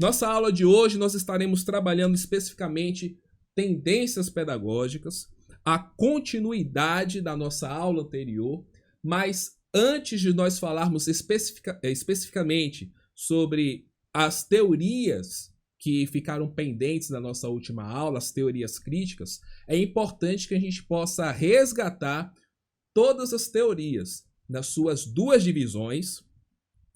Nossa aula de hoje nós estaremos trabalhando especificamente tendências pedagógicas, a continuidade da nossa aula anterior, mas antes de nós falarmos especificamente sobre as teorias que ficaram pendentes da nossa última aula, as teorias críticas, é importante que a gente possa resgatar todas as teorias nas suas duas divisões,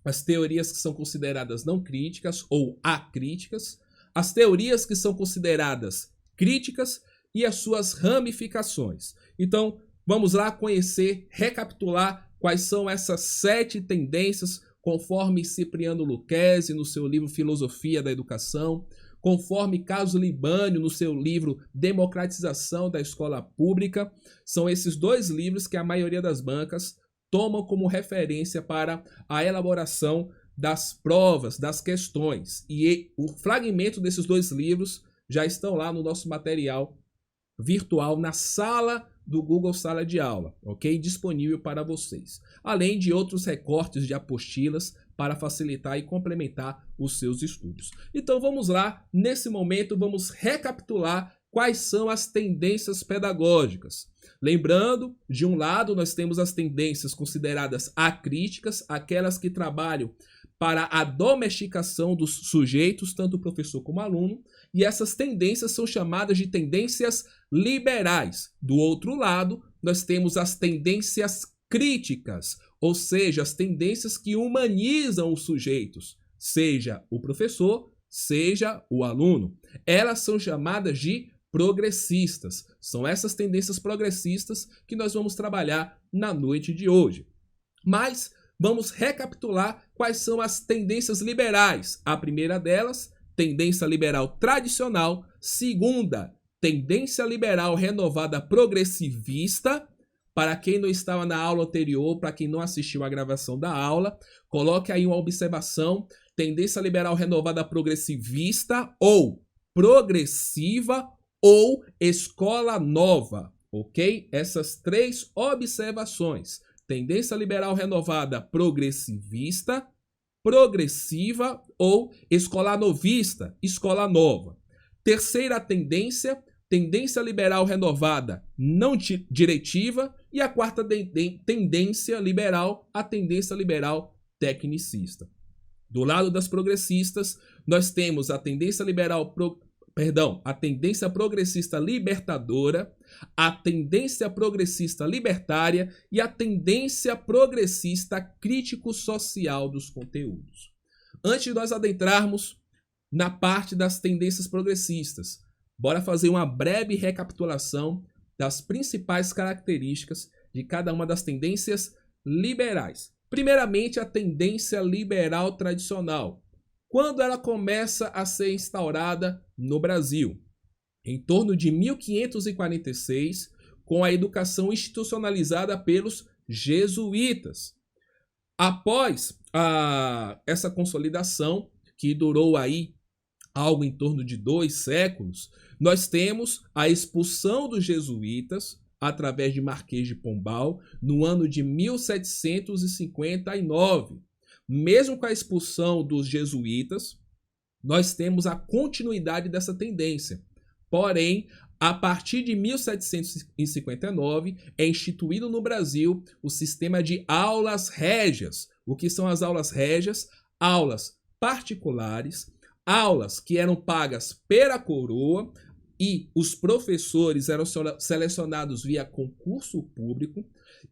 as teorias que são consideradas não críticas ou acríticas, as teorias que são consideradas críticas e as suas ramificações. Então, vamos lá conhecer, recapitular quais são essas 7 tendências, conforme Cipriano Lucchesi no seu livro Filosofia da Educação, conforme Carlos Libânio no seu livro Democratização da Escola Pública. São esses 2 livros que a maioria das bancas tomam como referência para a elaboração das provas, das questões. E o fragmento desses 2 livros já estão lá no nosso material virtual na sala do Google Sala de Aula, ok? Disponível para vocês. Além de outros recortes de apostilas para facilitar e complementar os seus estudos. Então vamos lá, nesse momento vamos recapitular quais são as tendências pedagógicas. Lembrando, de um lado nós temos as tendências consideradas acríticas, aquelas que trabalham para a domesticação dos sujeitos, tanto o professor como o aluno, e essas tendências são chamadas de tendências liberais. Do outro lado, nós temos as tendências críticas, ou seja, as tendências que humanizam os sujeitos, seja o professor, seja o aluno. Elas são chamadas de progressistas. São essas tendências progressistas que nós vamos trabalhar na noite de hoje. Mas vamos recapitular quais são as tendências liberais. A primeira delas, tendência liberal tradicional. Segunda, tendência liberal renovada progressivista. Para quem não estava na aula anterior, para quem não assistiu à gravação da aula, coloque aí uma observação. Tendência liberal renovada progressivista ou progressiva ou escola nova, ok? Essas 3 observações. Tendência liberal renovada progressivista, progressiva ou escola novista, escola nova. Terceira tendência, tendência liberal renovada não diretiva. E a quarta tendência liberal, a tendência liberal tecnicista. Do lado das progressistas, nós temos a tendência a tendência progressista libertadora, a tendência progressista libertária e a tendência progressista crítico-social dos conteúdos. Antes de nós adentrarmos na parte das tendências progressistas, bora fazer uma breve recapitulação das principais características de cada uma das tendências liberais. Primeiramente, a tendência liberal tradicional. Quando ela começa a ser instaurada no Brasil? Em torno de 1546, com a educação institucionalizada pelos jesuítas. Após essa consolidação, que durou aí algo em torno de 2 séculos, nós temos a expulsão dos jesuítas através de Marquês de Pombal no ano de 1759. Mesmo com a expulsão dos jesuítas, nós temos a continuidade dessa tendência. Porém, a partir de 1759, é instituído no Brasil o sistema de aulas régias. O que são as aulas régias? Aulas particulares, aulas que eram pagas pela coroa e os professores eram selecionados via concurso público.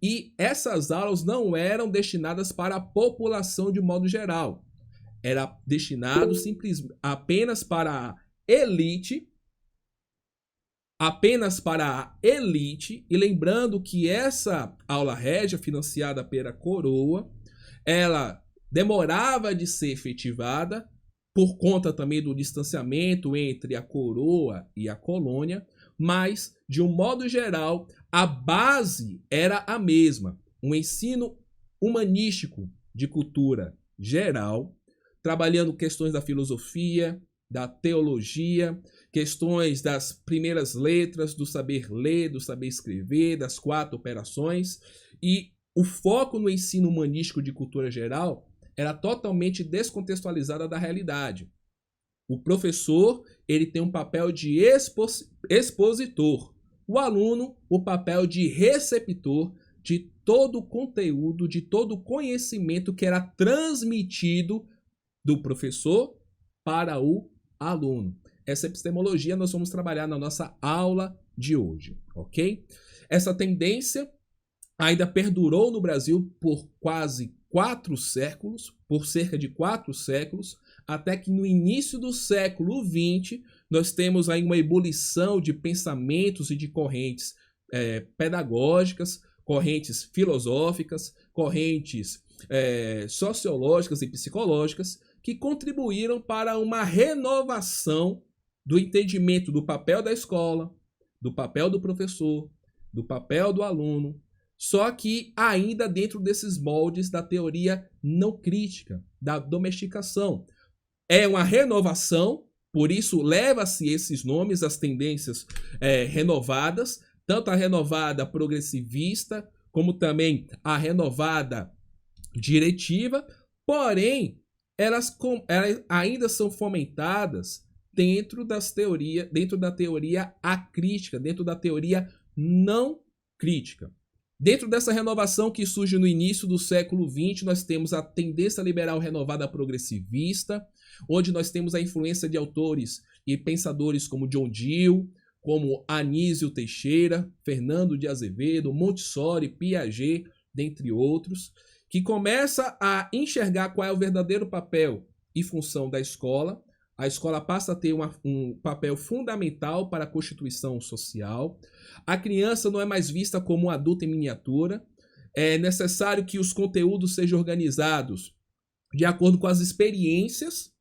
E essas aulas não eram destinadas para a população de modo geral. Era destinado apenas para a elite. E lembrando que essa aula régia, financiada pela coroa, ela demorava de ser efetivada por conta também do distanciamento entre a coroa e a colônia, mas, de um modo geral, a base era a mesma. Um ensino humanístico de cultura geral, trabalhando questões da filosofia, da teologia, questões das primeiras letras, do saber ler, do saber escrever, das 4 operações. E o foco no ensino humanístico de cultura geral era totalmente descontextualizado da realidade. O professor, ele tem um papel de expositor. O aluno, o papel de receptor de todo o conteúdo, de todo o conhecimento que era transmitido do professor para o aluno. Essa epistemologia nós vamos trabalhar na nossa aula de hoje, ok? Essa tendência ainda perdurou no Brasil por quase 4 séculos, por cerca de 4 séculos, até que no início do século XX nós temos aí uma ebulição de pensamentos e de correntes pedagógicas, correntes filosóficas, correntes sociológicas e psicológicas que contribuíram para uma renovação do entendimento do papel da escola, do papel do professor, do papel do aluno, só que ainda dentro desses moldes da teoria não crítica, da domesticação. É uma renovação, por isso leva-se esses nomes, as tendências renovadas, tanto a renovada progressivista, como também a renovada diretiva, porém, elas ainda são fomentadas dentro da teoria acrítica, dentro da teoria não crítica. Dentro dessa renovação que surge no início do século XX, nós temos a tendência liberal renovada progressivista, onde nós temos a influência de autores e pensadores como John Dewey, como Anísio Teixeira, Fernando de Azevedo, Montessori, Piaget, dentre outros, que começa a enxergar qual é o verdadeiro papel e função da escola. A escola passa a ter um papel fundamental para a constituição social. A criança não é mais vista como um adulto em miniatura. É necessário que os conteúdos sejam organizados de acordo com as experiências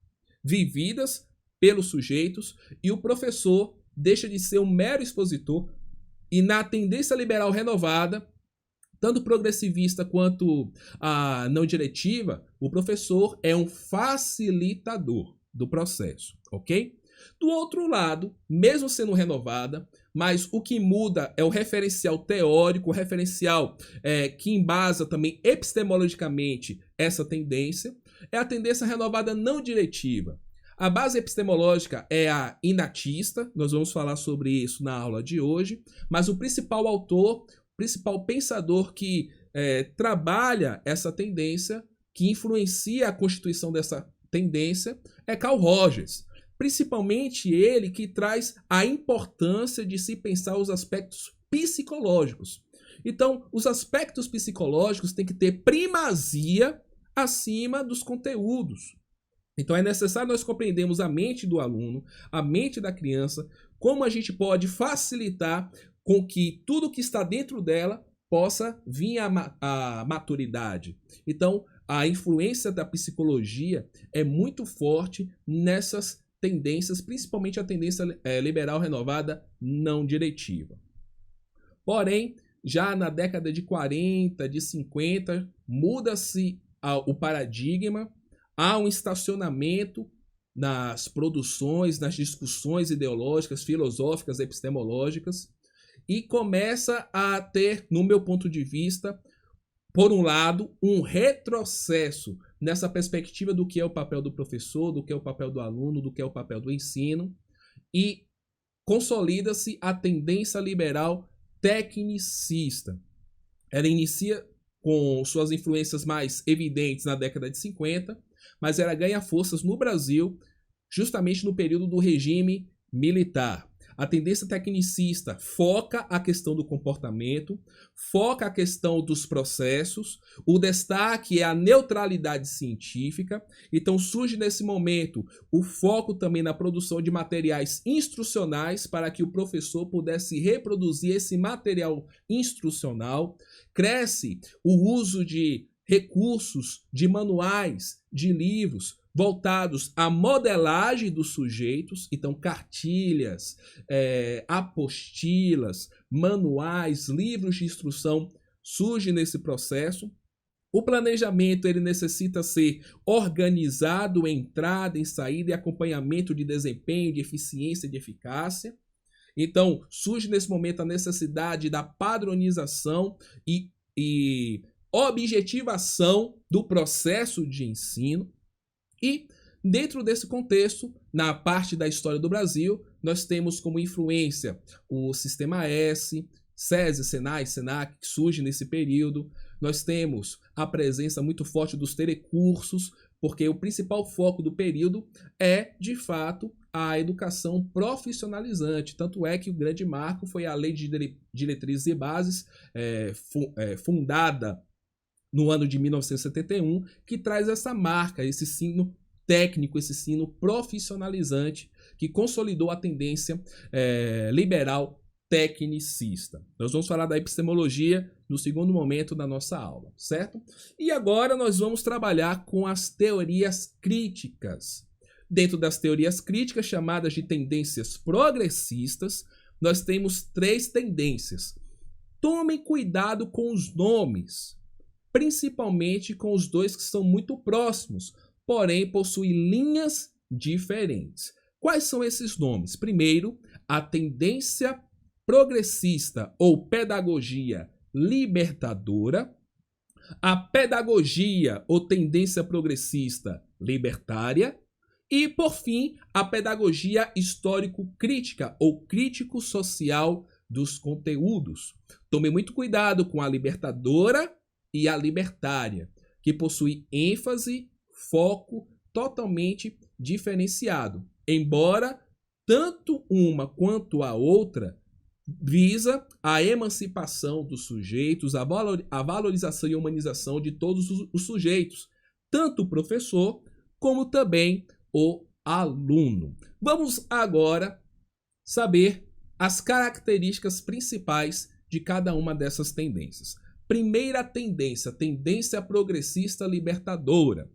vividas pelos sujeitos, e o professor deixa de ser um mero expositor, e na tendência liberal renovada, tanto progressivista quanto a não diretiva, o professor é um facilitador do processo, ok? Do outro lado, mesmo sendo renovada, mas o que muda é o referencial teórico, o referencial que embasa também epistemologicamente essa tendência, é a tendência renovada não diretiva. A base epistemológica é a inatista, nós vamos falar sobre isso na aula de hoje, mas o principal autor, o principal pensador que trabalha essa tendência, que influencia a constituição dessa tendência, é Carl Rogers. Principalmente ele que traz a importância de se pensar os aspectos psicológicos. Então, os aspectos psicológicos têm que ter primazia acima dos conteúdos. Então, é necessário nós compreendermos a mente do aluno, a mente da criança, como a gente pode facilitar com que tudo que está dentro dela possa vir à maturidade. Então, a influência da psicologia é muito forte nessas tendências, principalmente a tendência liberal renovada não diretiva. Porém, já na década de 40, de 50, muda-se o paradigma, há um estacionamento nas produções, nas discussões ideológicas, filosóficas, epistemológicas, e começa a ter, no meu ponto de vista, por um lado, um retrocesso nessa perspectiva do que é o papel do professor, do que é o papel do aluno, do que é o papel do ensino, e consolida-se a tendência liberal tecnicista. Ela inicia com suas influências mais evidentes na década de 50, mas ela ganha forças no Brasil justamente no período do regime militar. A tendência tecnicista foca a questão do comportamento, foca a questão dos processos, o destaque é a neutralidade científica. Então surge nesse momento o foco também na produção de materiais instrucionais para que o professor pudesse reproduzir esse material instrucional. Cresce o uso de recursos, de manuais, de livros, voltados à modelagem dos sujeitos, então cartilhas, apostilas, manuais, livros de instrução surgem nesse processo. O planejamento ele necessita ser organizado em entrada, em saída e acompanhamento de desempenho, de eficiência e de eficácia. Então surge nesse momento a necessidade da padronização e objetivação do processo de ensino. E Dentro desse contexto, na parte da história do Brasil, nós temos como influência o Sistema S, SESI, SENAI, SENAC, que surge nesse período. Nós temos a presença muito forte dos telecursos, porque o principal foco do período é, de fato, a educação profissionalizante. Tanto é que o grande marco foi a Lei de Diretrizes e Bases, fundada no ano de 1971, que traz essa marca, esse ensino técnico, esse ensino profissionalizante, que consolidou a tendência liberal tecnicista. Nós vamos falar da epistemologia no segundo momento da nossa aula, certo? E agora nós vamos trabalhar com as teorias críticas. Dentro das teorias críticas, chamadas de tendências progressistas, nós temos 3 tendências. Tomem cuidado com os nomes, principalmente com os 2 que são muito próximos, porém possuem linhas diferentes. Quais são esses nomes? Primeiro, a tendência progressista ou pedagogia libertadora, a pedagogia ou tendência progressista libertária e, por fim, a pedagogia histórico-crítica ou crítico-social dos conteúdos. Tome muito cuidado com a libertadora e a libertária, que possui ênfase, foco totalmente diferenciado, embora tanto uma quanto a outra visa a emancipação dos sujeitos, a valorização e humanização de todos os sujeitos, tanto o professor como também o aluno. Vamos agora saber as características principais de cada uma dessas tendências. Primeira tendência, tendência progressista libertadora.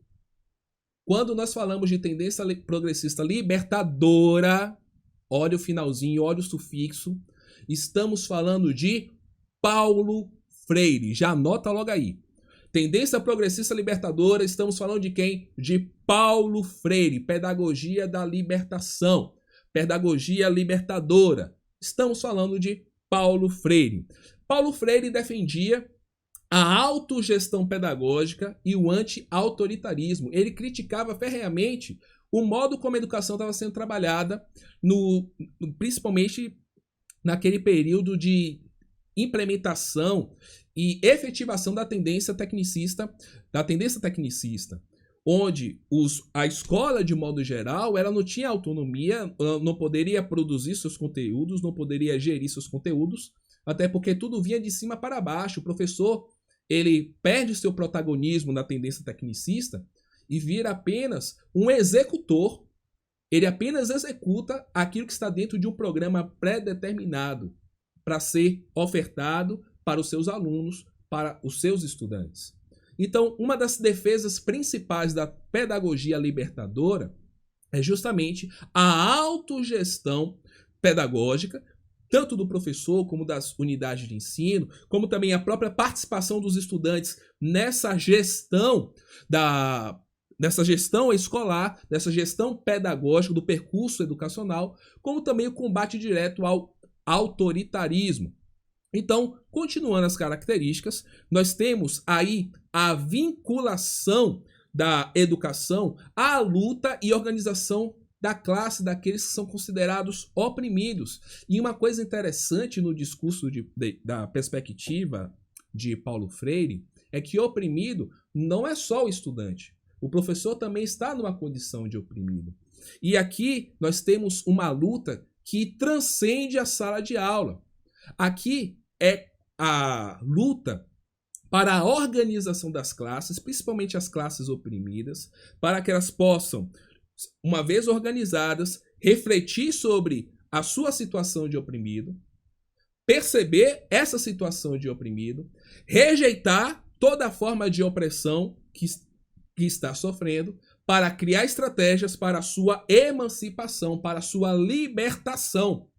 Quando nós falamos de tendência progressista libertadora, olha o finalzinho, olha o sufixo, estamos falando de Paulo Freire. Já anota logo aí. Tendência progressista libertadora, estamos falando de quem? De Paulo Freire, pedagogia da libertação, pedagogia libertadora. Estamos falando de Paulo Freire. Paulo Freire defendia a autogestão pedagógica e o anti-autoritarismo. Ele criticava ferreamente o modo como a educação estava sendo trabalhada, principalmente naquele período de implementação e efetivação da tendência tecnicista, onde a escola, de modo geral, ela não tinha autonomia, não poderia produzir seus conteúdos, não poderia gerir seus conteúdos, até porque tudo vinha de cima para baixo. O professor, ele perde seu protagonismo na tendência tecnicista e vira apenas um executor. Ele apenas executa aquilo que está dentro de um programa pré-determinado para ser ofertado para os seus alunos, para os seus estudantes. Então, uma das defesas principais da pedagogia libertadora é justamente a autogestão pedagógica, tanto do professor como das unidades de ensino, como também a própria participação dos estudantes nessa gestão escolar, dessa gestão pedagógica do percurso educacional, como também o combate direto ao autoritarismo. Então, continuando as características, nós temos aí a vinculação da educação à luta e organização da classe daqueles que são considerados oprimidos. E uma coisa interessante no discurso da perspectiva de Paulo Freire é que oprimido não é só o estudante. O professor também está numa condição de oprimido. E aqui nós temos uma luta que transcende a sala de aula. Aqui é a luta para a organização das classes, principalmente as classes oprimidas, para que elas possam, uma vez organizadas, refletir sobre a sua situação de oprimido, perceber essa situação de oprimido, rejeitar toda forma de opressão que está sofrendo, para criar estratégias para a sua emancipação, para a sua libertação.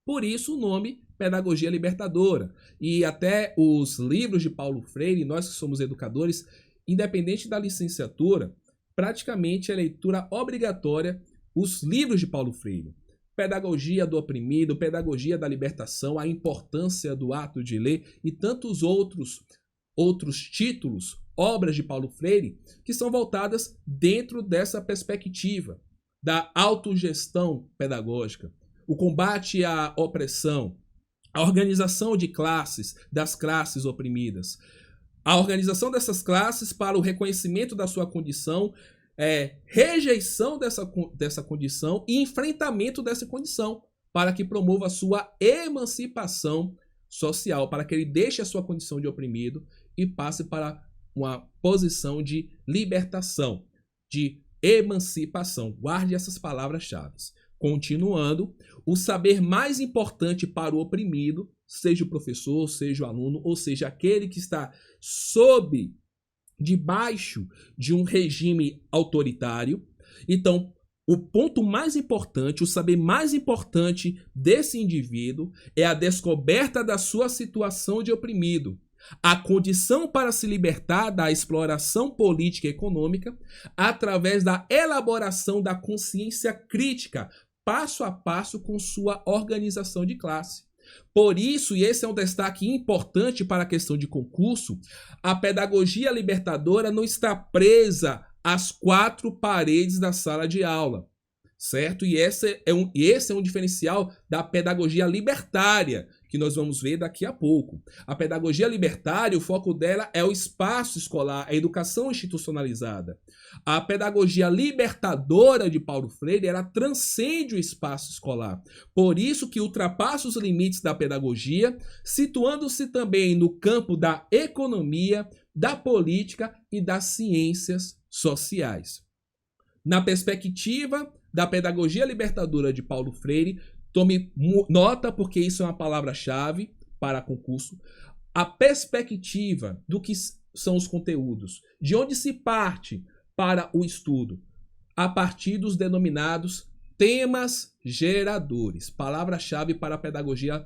Por isso o nome Pedagogia Libertadora. E até os livros de Paulo Freire, nós que somos educadores, independente da licenciatura, praticamente é leitura obrigatória os livros de Paulo Freire. Pedagogia do Oprimido, Pedagogia da Libertação, a importância do ato de ler e tantos outros títulos obras de Paulo Freire que são voltadas dentro dessa perspectiva da autogestão pedagógica, o combate à opressão, a organização de classes, das classes oprimidas, a organização dessas classes para o reconhecimento da sua condição, rejeição dessa condição e enfrentamento dessa condição, para que promova a sua emancipação social, para que ele deixe a sua condição de oprimido e passe para uma posição de libertação, de emancipação. Guarde essas palavras-chave. Continuando, o saber mais importante para o oprimido, seja o professor, seja o aluno, ou seja, aquele que está debaixo de um regime autoritário. Então, o ponto mais importante, o saber mais importante desse indivíduo é a descoberta da sua situação de oprimido, a condição para se libertar da exploração política e econômica através da elaboração da consciência crítica, passo a passo com sua organização de classe. Por isso, e esse é um destaque importante para a questão de concurso, a pedagogia libertadora não está presa às 4 paredes da sala de aula, certo? E esse é um diferencial da pedagogia libertária, que nós vamos ver daqui a pouco. A pedagogia libertária, o foco dela é o espaço escolar, a educação institucionalizada. A pedagogia libertadora de Paulo Freire, ela transcende o espaço escolar. Por isso que ultrapassa os limites da pedagogia, situando-se também no campo da economia, da política e das ciências sociais. Na perspectiva da pedagogia libertadora de Paulo Freire, tome nota, porque isso é uma palavra-chave para concurso, a perspectiva do que são os conteúdos, de onde se parte para o estudo, a partir dos denominados temas geradores, palavra-chave para a pedagogia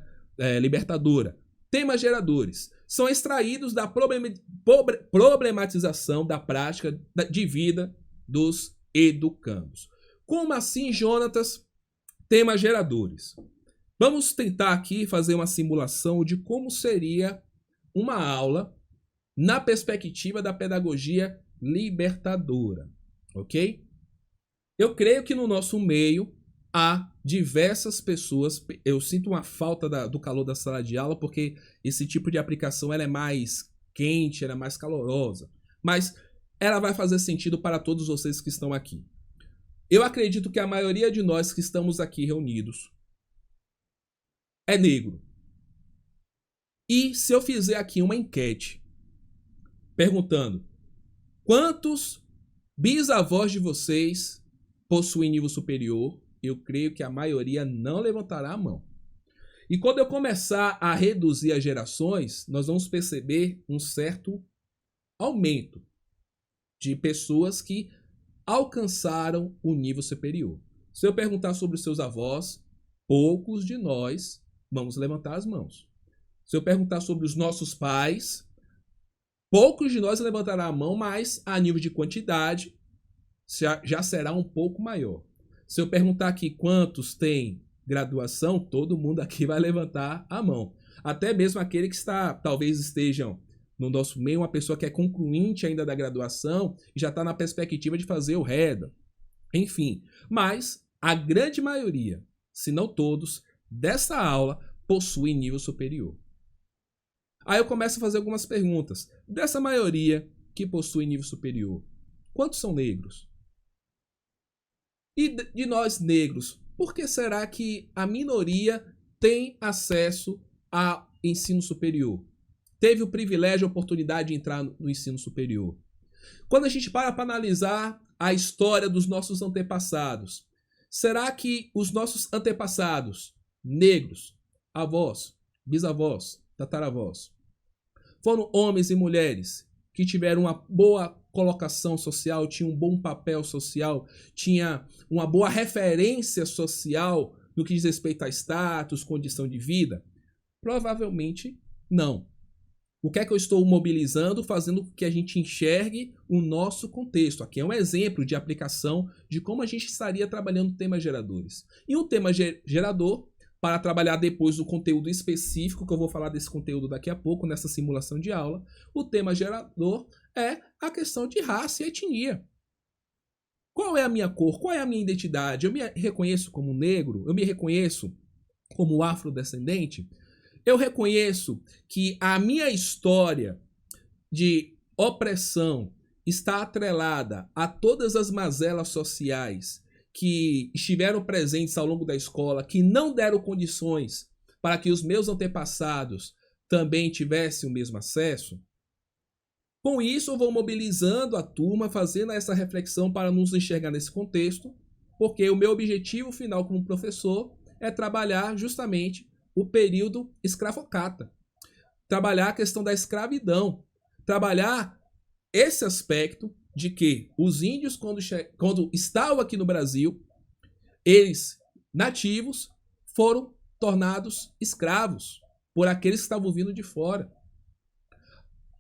libertadora. Temas geradores são extraídos da problematização da prática de vida dos educandos. Como assim, Jonatas? Temas geradores. Vamos tentar aqui fazer uma simulação de como seria uma aula na perspectiva da pedagogia libertadora, ok? Eu creio que no nosso meio há diversas pessoas. Eu sinto uma falta do calor da sala de aula, porque esse tipo de aplicação ela é mais quente, ela é mais calorosa. Mas ela vai fazer sentido para todos vocês que estão aqui. Eu acredito que a maioria de nós que estamos aqui reunidos é negro. E se eu fizer aqui uma enquete perguntando quantos bisavós de vocês possuem nível superior, eu creio que a maioria não levantará a mão. E quando eu começar a reduzir as gerações, nós vamos perceber um certo aumento de pessoas que alcançaram o nível superior. Se eu perguntar sobre os seus avós, poucos de nós vamos levantar as mãos. Se eu perguntar sobre os nossos pais, poucos de nós levantarão a mão, mas a nível de quantidade já será um pouco maior. Se eu perguntar aqui quantos têm graduação, todo mundo aqui vai levantar a mão. Até mesmo aquele que talvez estejam no nosso meio, uma pessoa que é concluinte ainda da graduação e já está na perspectiva de fazer o REDA. Enfim, mas a grande maioria, se não todos, dessa aula possuem nível superior. Aí eu começo a fazer algumas perguntas. Dessa maioria que possui nível superior, quantos são negros? E de nós negros, por que será que a minoria tem acesso ao ensino superior? Teve o privilégio e a oportunidade de entrar no ensino superior. Quando a gente para analisar a história dos nossos antepassados, será que os nossos antepassados, negros, avós, bisavós, tataravós, foram homens e mulheres que tiveram uma boa colocação social, tinham um bom papel social, tinha uma boa referência social no que diz respeito a status, condição de vida? Provavelmente não. O que é que eu estou mobilizando, fazendo com que a gente enxergue o nosso contexto? Aqui é um exemplo de aplicação de como a gente estaria trabalhando temas geradores. E um tema gerador para trabalhar depois o conteúdo específico, que eu vou falar desse conteúdo daqui a pouco, nessa simulação de aula. O tema gerador é a questão de raça e etnia. Qual é a minha cor? Qual é a minha identidade? Eu me reconheço como negro? Eu me reconheço como afrodescendente? Eu reconheço que a minha história de opressão está atrelada a todas as mazelas sociais que estiveram presentes ao longo da escola, que não deram condições para que os meus antepassados também tivessem o mesmo acesso. Com isso, eu vou mobilizando a turma, fazendo essa reflexão para nos enxergar nesse contexto, porque o meu objetivo final como professor é trabalhar justamente o período escravocrata, trabalhar a questão da escravidão, trabalhar esse aspecto de que os índios, quando estavam aqui no Brasil, eles, nativos, foram tornados escravos por aqueles que estavam vindo de fora.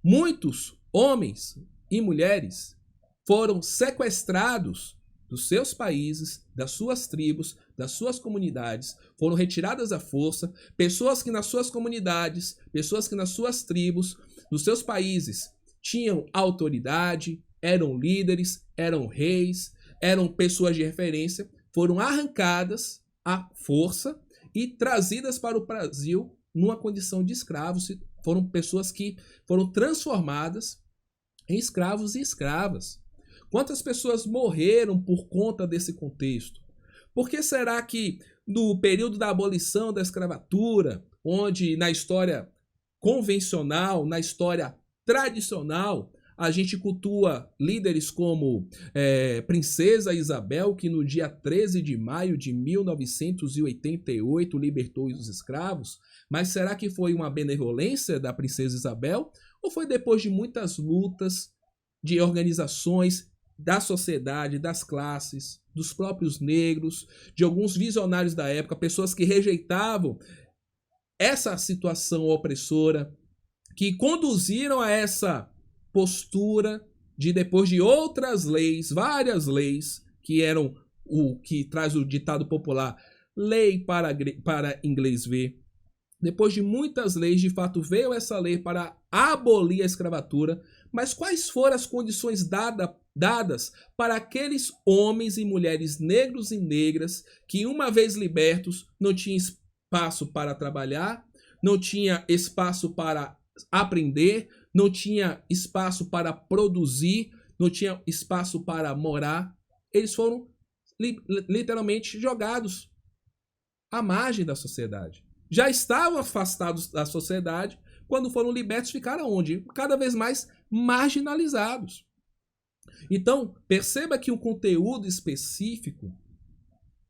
Muitos homens e mulheres foram sequestrados dos seus países, das suas tribos, das suas comunidades, foram retiradas à força, pessoas que nas suas comunidades, pessoas que nas suas tribos, nos seus países, tinham autoridade, eram líderes, eram reis, eram pessoas de referência, foram arrancadas à força e trazidas para o Brasil numa condição de escravos. Foram pessoas que foram transformadas em escravos e escravas. Quantas pessoas morreram por conta desse contexto? Por que será que no período da abolição da escravatura, onde na história convencional, na história tradicional, a gente cultua líderes como Princesa Isabel, que no dia 13 de maio de 1988 libertou os escravos? Mas será que foi uma benevolência da Princesa Isabel? Ou foi depois de muitas lutas de organizações da sociedade, das classes, dos próprios negros, de alguns visionários da época, pessoas que rejeitavam essa situação opressora, que conduziram a essa postura de, depois de outras leis, várias leis, que eram o que traz o ditado popular, lei para inglês ver. Depois de muitas leis, de fato, veio essa lei para abolir a escravatura. Mas quais foram as condições dadas para aqueles homens e mulheres negros e negras que, uma vez libertos, não tinham espaço para trabalhar, não tinha espaço para aprender, não tinha espaço para produzir, não tinha espaço para morar? Eles foram literalmente jogados à margem da sociedade. Já estavam afastados da sociedade, quando foram libertos, ficaram onde? Cada vez mais marginalizados. Então, perceba que um conteúdo específico,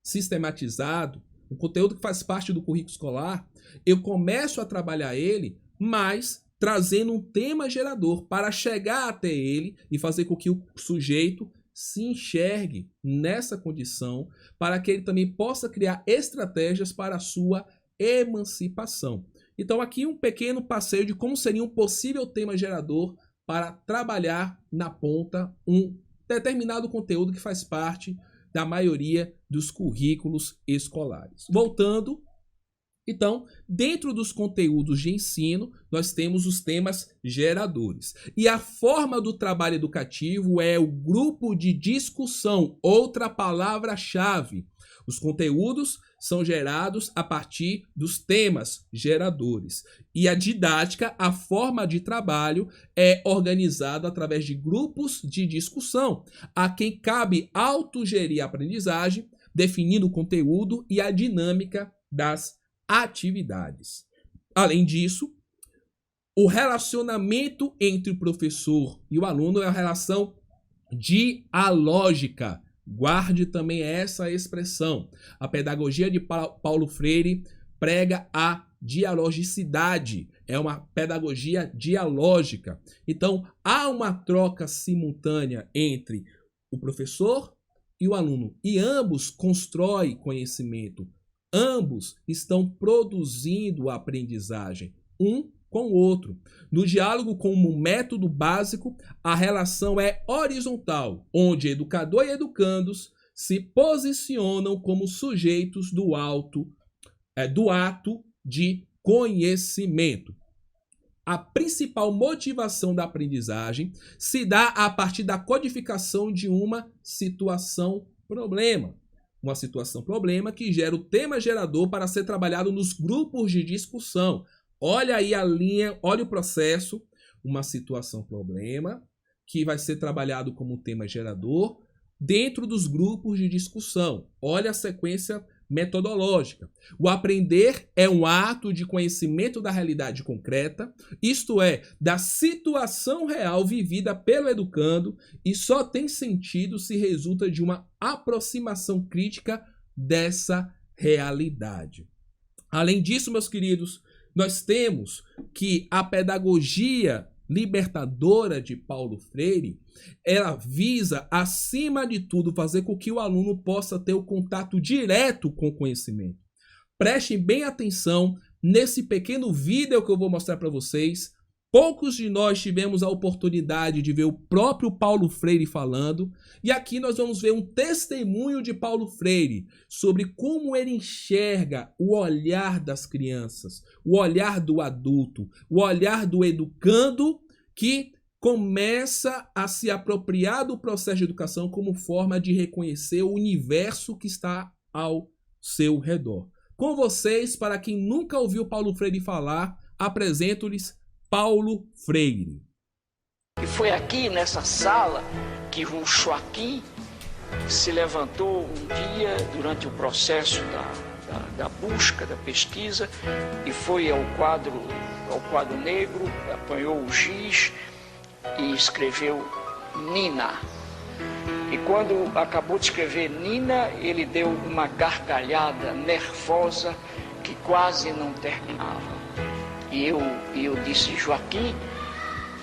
sistematizado, um conteúdo que faz parte do currículo escolar, eu começo a trabalhar ele, mas trazendo um tema gerador para chegar até ele e fazer com que o sujeito se enxergue nessa condição, para que ele também possa criar estratégias para a sua emancipação. Então aqui um pequeno passeio de como seria um possível tema gerador para trabalhar na ponta um determinado conteúdo que faz parte da maioria dos currículos escolares. Voltando, então, dentro dos conteúdos de ensino, nós temos os temas geradores. E a forma do trabalho educativo é o grupo de discussão, outra palavra-chave. Os conteúdos são gerados a partir dos temas geradores. E a didática, a forma de trabalho, é organizada através de grupos de discussão, a quem cabe autogerir a aprendizagem, definindo o conteúdo e a dinâmica das atividades. Além disso, o relacionamento entre o professor e o aluno é uma relação dialógica. Guarde também essa expressão. A pedagogia de Paulo Freire prega a dialogicidade. É uma pedagogia dialógica. Então, há uma troca simultânea entre o professor e o aluno. E ambos constroem conhecimento. Ambos estão produzindo a aprendizagem, um com o outro. No diálogo como método básico, a relação é horizontal, onde educador e educandos se posicionam como sujeitos do alto do ato de conhecimento. A principal motivação da aprendizagem se dá a partir da codificação de uma situação-problema. Uma situação-problema que gera o tema gerador para ser trabalhado nos grupos de discussão. Olha aí a linha, olha o processo. Uma situação-problema que vai ser trabalhado como tema gerador dentro dos grupos de discussão. Olha a sequência metodológica. O aprender é um ato de conhecimento da realidade concreta, isto é, da situação real vivida pelo educando, e só tem sentido se resulta de uma aproximação crítica dessa realidade. Além disso, meus queridos, nós temos que a pedagogia libertadora de Paulo Freire, ela visa, acima de tudo, fazer com que o aluno possa ter o contato direto com o conhecimento. Prestem bem atenção nesse pequeno vídeo que eu vou mostrar para vocês. Poucos de nós tivemos a oportunidade de ver o próprio Paulo Freire falando, e aqui nós vamos ver um testemunho de Paulo Freire sobre como ele enxerga o olhar das crianças, o olhar do adulto, o olhar do educando que começa a se apropriar do processo de educação como forma de reconhecer o universo que está ao seu redor. Com vocês, para quem nunca ouviu Paulo Freire falar, apresento-lhes Paulo Freire. E foi aqui nessa sala que o Joaquim se levantou um dia durante o processo da busca, da pesquisa, e foi ao quadro negro, apanhou o giz e escreveu Nina. E quando acabou de escrever Nina, ele deu uma gargalhada nervosa que quase não terminava. E eu disse: Joaquim,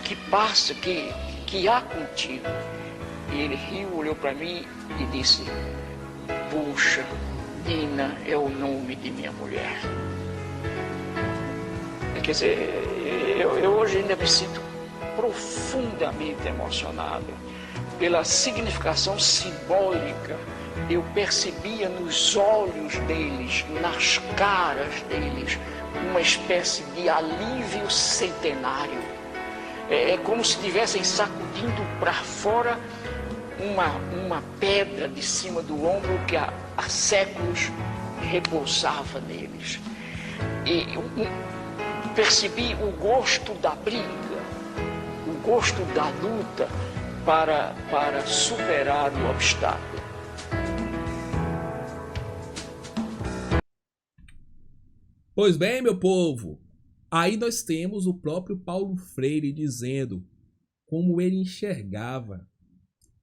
que passa, que há contigo? E ele riu, olhou para mim e disse: puxa, Nina é o nome de minha mulher. Quer dizer, eu hoje ainda me sinto profundamente emocionado pela significação simbólica. Eu percebia nos olhos deles, nas caras deles, uma espécie de alívio centenário. É como se estivessem sacudindo para fora uma pedra de cima do ombro que há séculos repousava neles. E percebi o gosto da briga, o gosto da luta para superar o obstáculo. Pois bem, meu povo, aí nós temos o próprio Paulo Freire dizendo como ele enxergava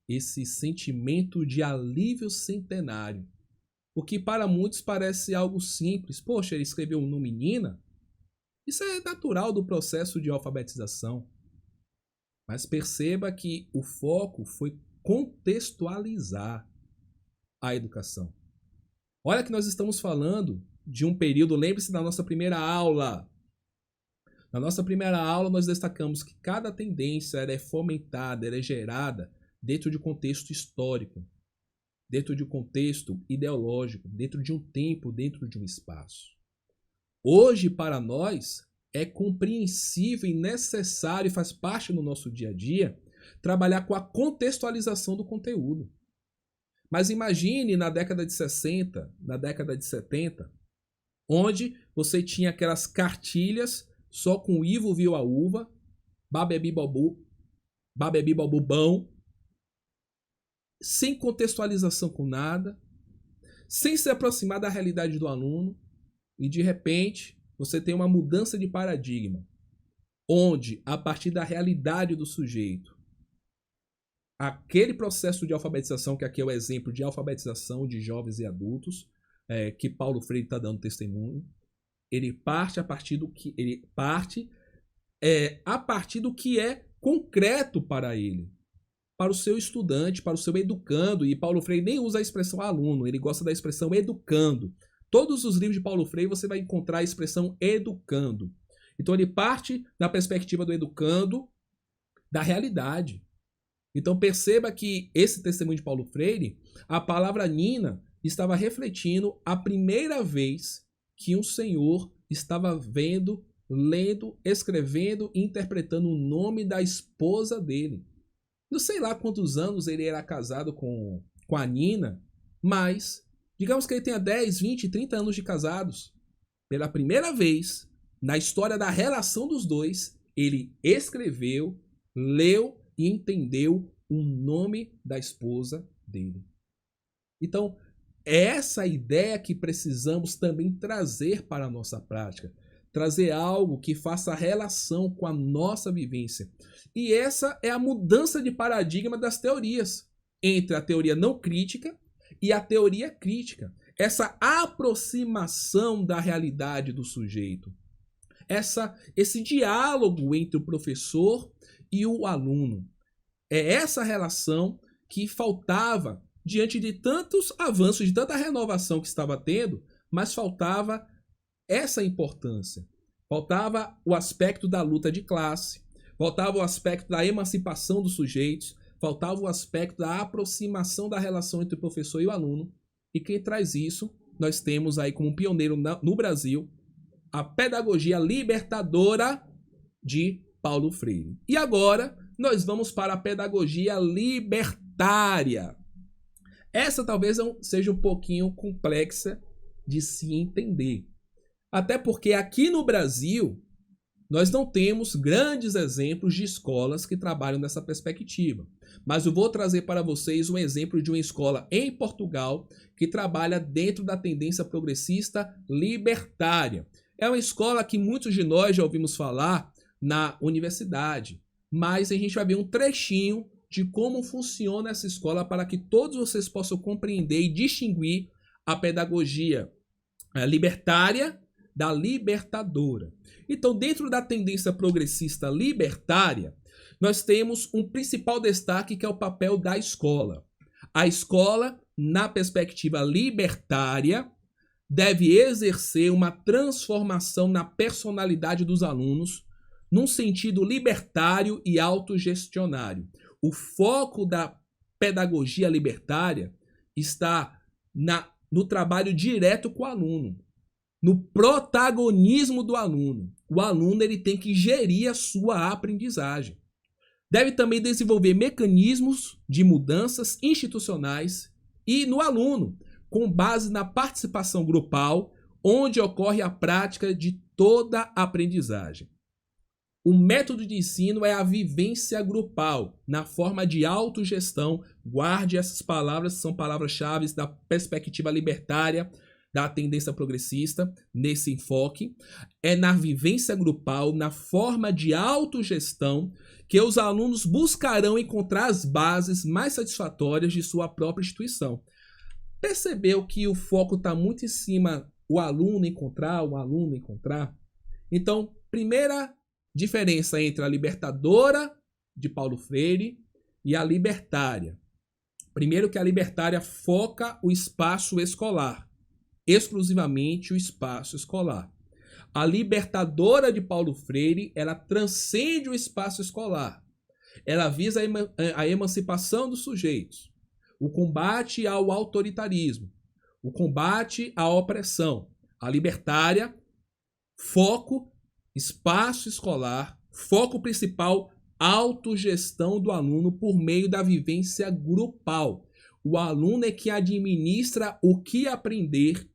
esse sentimento de alívio centenário. O que para muitos parece algo simples. Poxa, ele escreveu um nome Nina? Isso é natural do processo de alfabetização. Mas perceba que o foco foi contextualizar a educação. Olha que nós estamos falando de um período, lembre-se da nossa primeira aula. Na nossa primeira aula nós destacamos que cada tendência era fomentada, era gerada dentro de um contexto histórico, dentro de um contexto ideológico, dentro de um tempo, dentro de um espaço. Hoje, para nós, é compreensível e necessário e faz parte do nosso dia a dia trabalhar com a contextualização do conteúdo. Mas imagine na década de 60, na década de 70, onde você tinha aquelas cartilhas só com o Ivo viu a uva, babebi babu bão, sem contextualização com nada, sem se aproximar da realidade do aluno, e de repente você tem uma mudança de paradigma, onde a partir da realidade do sujeito, aquele processo de alfabetização, que aqui é o exemplo de alfabetização de jovens e adultos, que Paulo Freire está dando testemunho, ele parte a partir do que é concreto para ele, para o seu estudante, para o seu educando. E Paulo Freire nem usa a expressão aluno, ele gosta da expressão educando. Todos os livros de Paulo Freire você vai encontrar a expressão educando. Então ele parte da perspectiva do educando, da realidade. Então perceba que esse testemunho de Paulo Freire, a palavra Nina estava refletindo a primeira vez que um senhor estava vendo, lendo, escrevendo e interpretando o nome da esposa dele. Não sei lá quantos anos ele era casado com a Nina, mas digamos que ele tenha 10, 20, 30 anos de casados. Pela primeira vez na história da relação dos dois, ele escreveu, leu e entendeu o nome da esposa dele. Então, é essa ideia que precisamos também trazer para a nossa prática. Trazer algo que faça relação com a nossa vivência. E essa é a mudança de paradigma das teorias, entre a teoria não crítica e a teoria crítica. Essa aproximação da realidade do sujeito. Esse diálogo entre o professor e o aluno. É essa relação que faltava diante de tantos avanços, de tanta renovação que estava tendo, mas faltava essa importância. Faltava o aspecto da luta de classe, faltava o aspecto da emancipação dos sujeitos, faltava o aspecto da aproximação da relação entre o professor e o aluno. E quem traz isso, nós temos aí como pioneiro no Brasil, a pedagogia libertadora de Paulo Freire. E agora nós vamos para a pedagogia libertária. Essa talvez seja um pouquinho complexa de se entender. Até porque aqui no Brasil, nós não temos grandes exemplos de escolas que trabalham nessa perspectiva. Mas eu vou trazer para vocês um exemplo de uma escola em Portugal que trabalha dentro da tendência progressista libertária. É uma escola que muitos de nós já ouvimos falar na universidade. Mas a gente vai ver um trechinho de como funciona essa escola para que todos vocês possam compreender e distinguir a pedagogia libertária da libertadora. Então, dentro da tendência progressista libertária, nós temos um principal destaque que é o papel da escola. A escola, na perspectiva libertária, deve exercer uma transformação na personalidade dos alunos, num sentido libertário e autogestionário. O foco da pedagogia libertária está no trabalho direto com o aluno, no protagonismo do aluno. O aluno ele tem que gerir a sua aprendizagem. Deve também desenvolver mecanismos de mudanças institucionais e no aluno, com base na participação grupal, onde ocorre a prática de toda a aprendizagem. O método de ensino é a vivência grupal, na forma de autogestão. Guarde essas palavras, são palavras-chave da perspectiva libertária, da tendência progressista, nesse enfoque. É na vivência grupal, na forma de autogestão, que os alunos buscarão encontrar as bases mais satisfatórias de sua própria instituição. Percebeu que o foco está muito em cima, o aluno encontrar? Então, primeira diferença entre a libertadora de Paulo Freire e a libertária. Primeiro que a libertária foca o espaço escolar, exclusivamente o espaço escolar. A libertadora de Paulo Freire, ela transcende o espaço escolar. Ela visa a emancipação dos sujeitos, o combate ao autoritarismo, o combate à opressão. A libertária, foco espaço escolar, foco principal, autogestão do aluno por meio da vivência grupal. O aluno é que administra o que aprender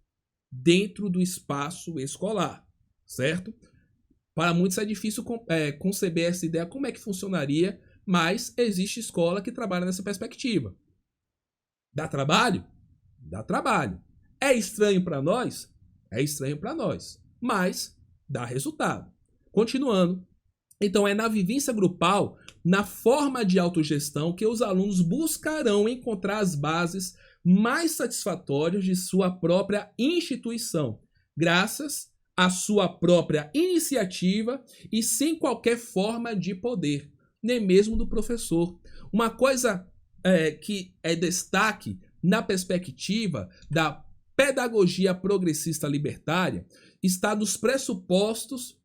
dentro do espaço escolar, certo? Para muitos é difícil conceber essa ideia, como é que funcionaria, mas existe escola que trabalha nessa perspectiva. Dá trabalho? Dá trabalho. É estranho para nós? É estranho para nós, mas dá resultado. Continuando, então é na vivência grupal, na forma de autogestão, que os alunos buscarão encontrar as bases mais satisfatórias de sua própria instituição, graças à sua própria iniciativa e sem qualquer forma de poder, nem mesmo do professor. Uma coisa que é destaque na perspectiva da pedagogia progressista libertária está nos pressupostos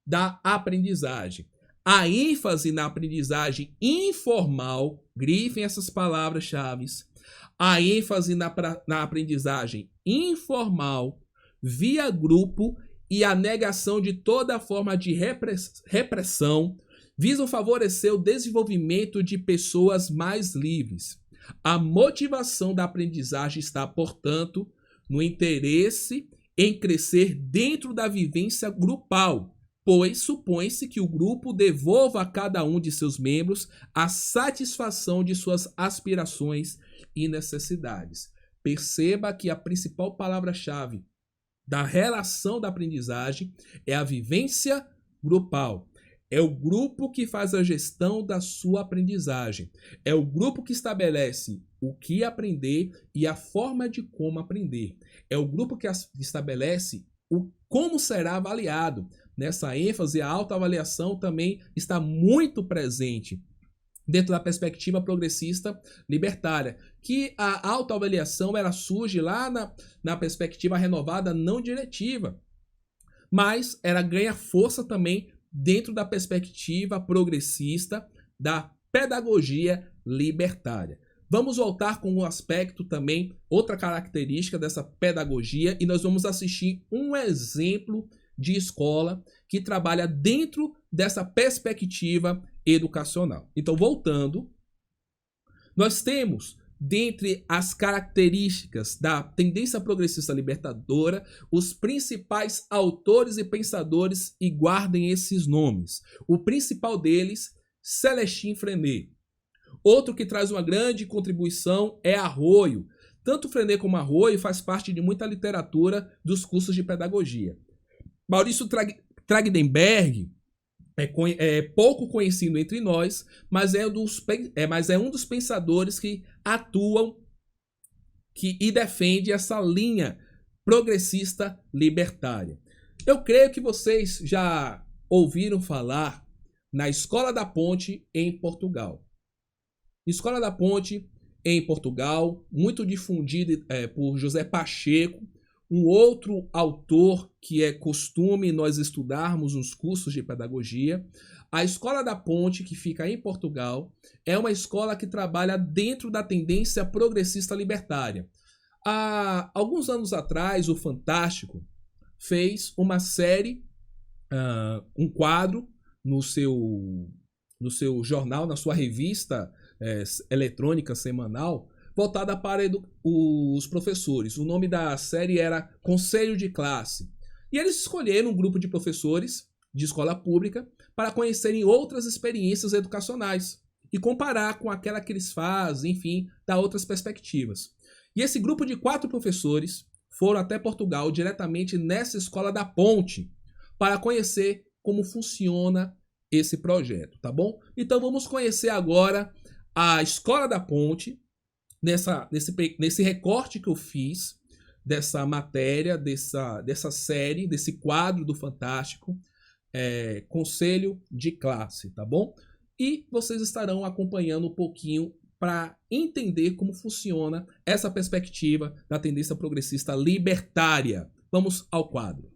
da aprendizagem. A ênfase na aprendizagem informal, grifem essas palavras-chave, a ênfase na aprendizagem informal via grupo e a negação de toda forma de repressão visam favorecer o desenvolvimento de pessoas mais livres. A motivação da aprendizagem está, portanto, no interesse em crescer dentro da vivência grupal, pois supõe-se que o grupo devolva a cada um de seus membros a satisfação de suas aspirações e necessidades. Perceba que a principal palavra-chave da relação da aprendizagem é a vivência grupal. É o grupo que faz a gestão da sua aprendizagem. É o grupo que estabelece o que aprender e a forma de como aprender. É o grupo que estabelece como será avaliado. Nessa ênfase, a autoavaliação também está muito presente dentro da perspectiva progressista libertária, que a autoavaliação ela surge lá na perspectiva renovada não diretiva, mas ela ganha força também dentro da perspectiva progressista da pedagogia libertária. Vamos voltar com um aspecto também, outra característica dessa pedagogia, e nós vamos assistir um exemplo de escola que trabalha dentro dessa perspectiva educacional. Então, voltando, nós temos, dentre as características da tendência progressista libertadora, os principais autores e pensadores, e guardem esses nomes. O principal deles, Celestin Freinet. Outro que traz uma grande contribuição é Arroyo. Tanto Freinet como Arroyo faz parte de muita literatura dos cursos de pedagogia. Maurício Trachtenberg é pouco conhecido entre nós, mas é um dos pensadores que atuam e defende essa linha progressista libertária. Eu creio que vocês já ouviram falar na Escola da Ponte em Portugal. Escola da Ponte em Portugal, muito difundida por José Pacheco, um outro autor que é costume nós estudarmos nos cursos de pedagogia. A Escola da Ponte, que fica em Portugal, é uma escola que trabalha dentro da tendência progressista libertária. Há alguns anos atrás, o Fantástico fez uma série, um quadro no seu jornal, na sua revista eletrônica semanal, voltada para os professores. O nome da série era Conselho de Classe. E eles escolheram um grupo de professores de escola pública para conhecerem outras experiências educacionais e comparar com aquela que eles fazem, enfim, dar outras perspectivas. E esse grupo de 4 professores foram até Portugal diretamente nessa Escola da Ponte para conhecer como funciona esse projeto, tá bom? Então vamos conhecer agora a Escola da Ponte, nesse recorte que eu fiz dessa matéria, dessa série, desse quadro do Fantástico, Conselho de Classe, tá bom? E vocês estarão acompanhando um pouquinho para entender como funciona essa perspectiva da tendência progressista libertária. Vamos ao quadro.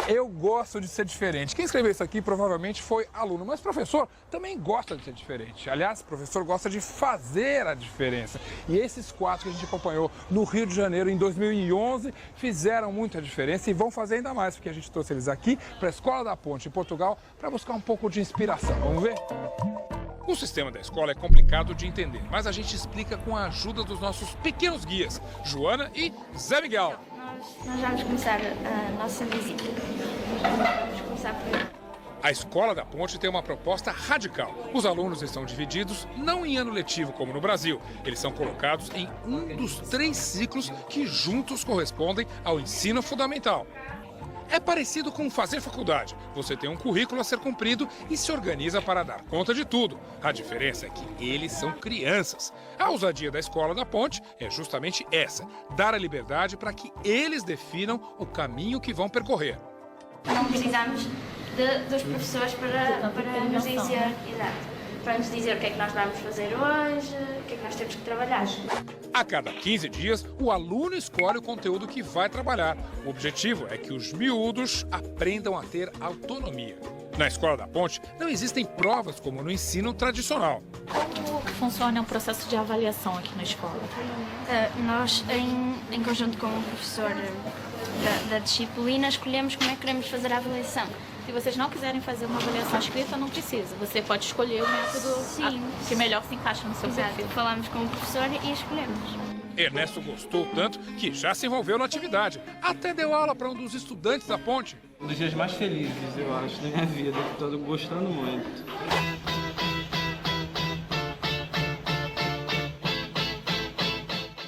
Eu gosto de ser diferente. Quem escreveu isso aqui provavelmente foi aluno, mas professor também gosta de ser diferente. Aliás, professor gosta de fazer a diferença. E esses 4 que a gente acompanhou no Rio de Janeiro em 2011 fizeram muita diferença e vão fazer ainda mais, porque a gente trouxe eles aqui para a Escola da Ponte em Portugal para buscar um pouco de inspiração. Vamos ver? O sistema da escola é complicado de entender, mas a gente explica com a ajuda dos nossos pequenos guias, Joana e Zé Miguel. Nós vamos começar a nossa visita. Vamos começar por... A Escola da Ponte tem uma proposta radical. Os alunos estão divididos não em ano letivo como no Brasil. Eles são colocados em um dos 3 ciclos que juntos correspondem ao ensino fundamental. É parecido com fazer faculdade. Você tem um currículo a ser cumprido e se organiza para dar conta de tudo. A diferença é que eles são crianças. A ousadia da Escola da Ponte é justamente essa: dar a liberdade para que eles definam o caminho que vão percorrer. Não precisamos dos professores para nos dizer, para nos dizer o que é que nós vamos fazer hoje, o que é que nós temos que trabalhar. A cada 15 dias, o aluno escolhe o conteúdo que vai trabalhar. O objetivo é que os miúdos aprendam a ter autonomia. Na Escola da Ponte, não existem provas como no ensino tradicional. Como funciona o processo de avaliação aqui na escola? Nós, em conjunto com o professor da disciplina, escolhemos como é que queremos fazer a avaliação. Se vocês não quiserem fazer uma avaliação escrita, não precisa. Você pode escolher o método que melhor se encaixa no seu perfil. Falamos com o professor e escolhemos. Ernesto gostou tanto que já se envolveu na atividade. Até deu aula para um dos estudantes da Ponte. Um dos dias mais felizes, eu acho, da minha vida. Estou gostando muito.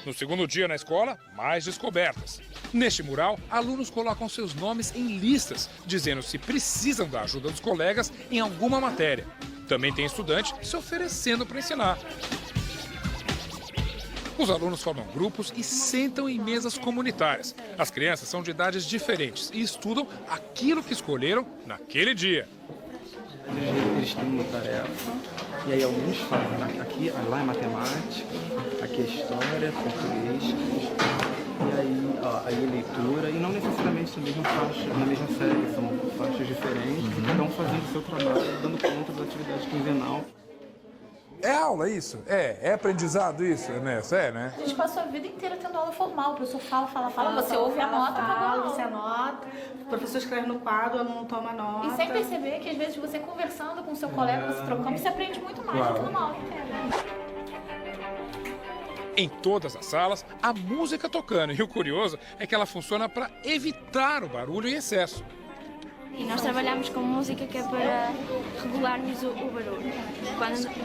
No segundo dia na escola, mais descobertas. Neste mural, alunos colocam seus nomes em listas, dizendo se precisam da ajuda dos colegas em alguma matéria. Também tem estudante se oferecendo para ensinar. Os alunos formam grupos e sentam em mesas comunitárias. As crianças são de idades diferentes e estudam aquilo que escolheram naquele dia. Eles têm uma tarefa, e aí alguns fazem. Aqui, lá é matemática, aqui é história, português, e aí leitura, e não necessariamente na mesma faixa, na mesma série, são faixas diferentes, e cada um fazendo o seu trabalho, dando conta da atividade quinzenal. É aula isso? É aprendizado isso, Ernesto? É, né? A gente passou a vida inteira tendo aula formal. O professor fala, você ouve a nota, acabou. Você anota, o professor escreve no quadro, o aluno toma nota. E sem perceber que às vezes você conversando com o seu colega, você trocando, você aprende muito mais do que numa aula inteira. Em todas as salas, a música tocando. E o curioso é que ela funciona para evitar o barulho em excesso. E nós trabalhamos com música que é para regularmos o barulho.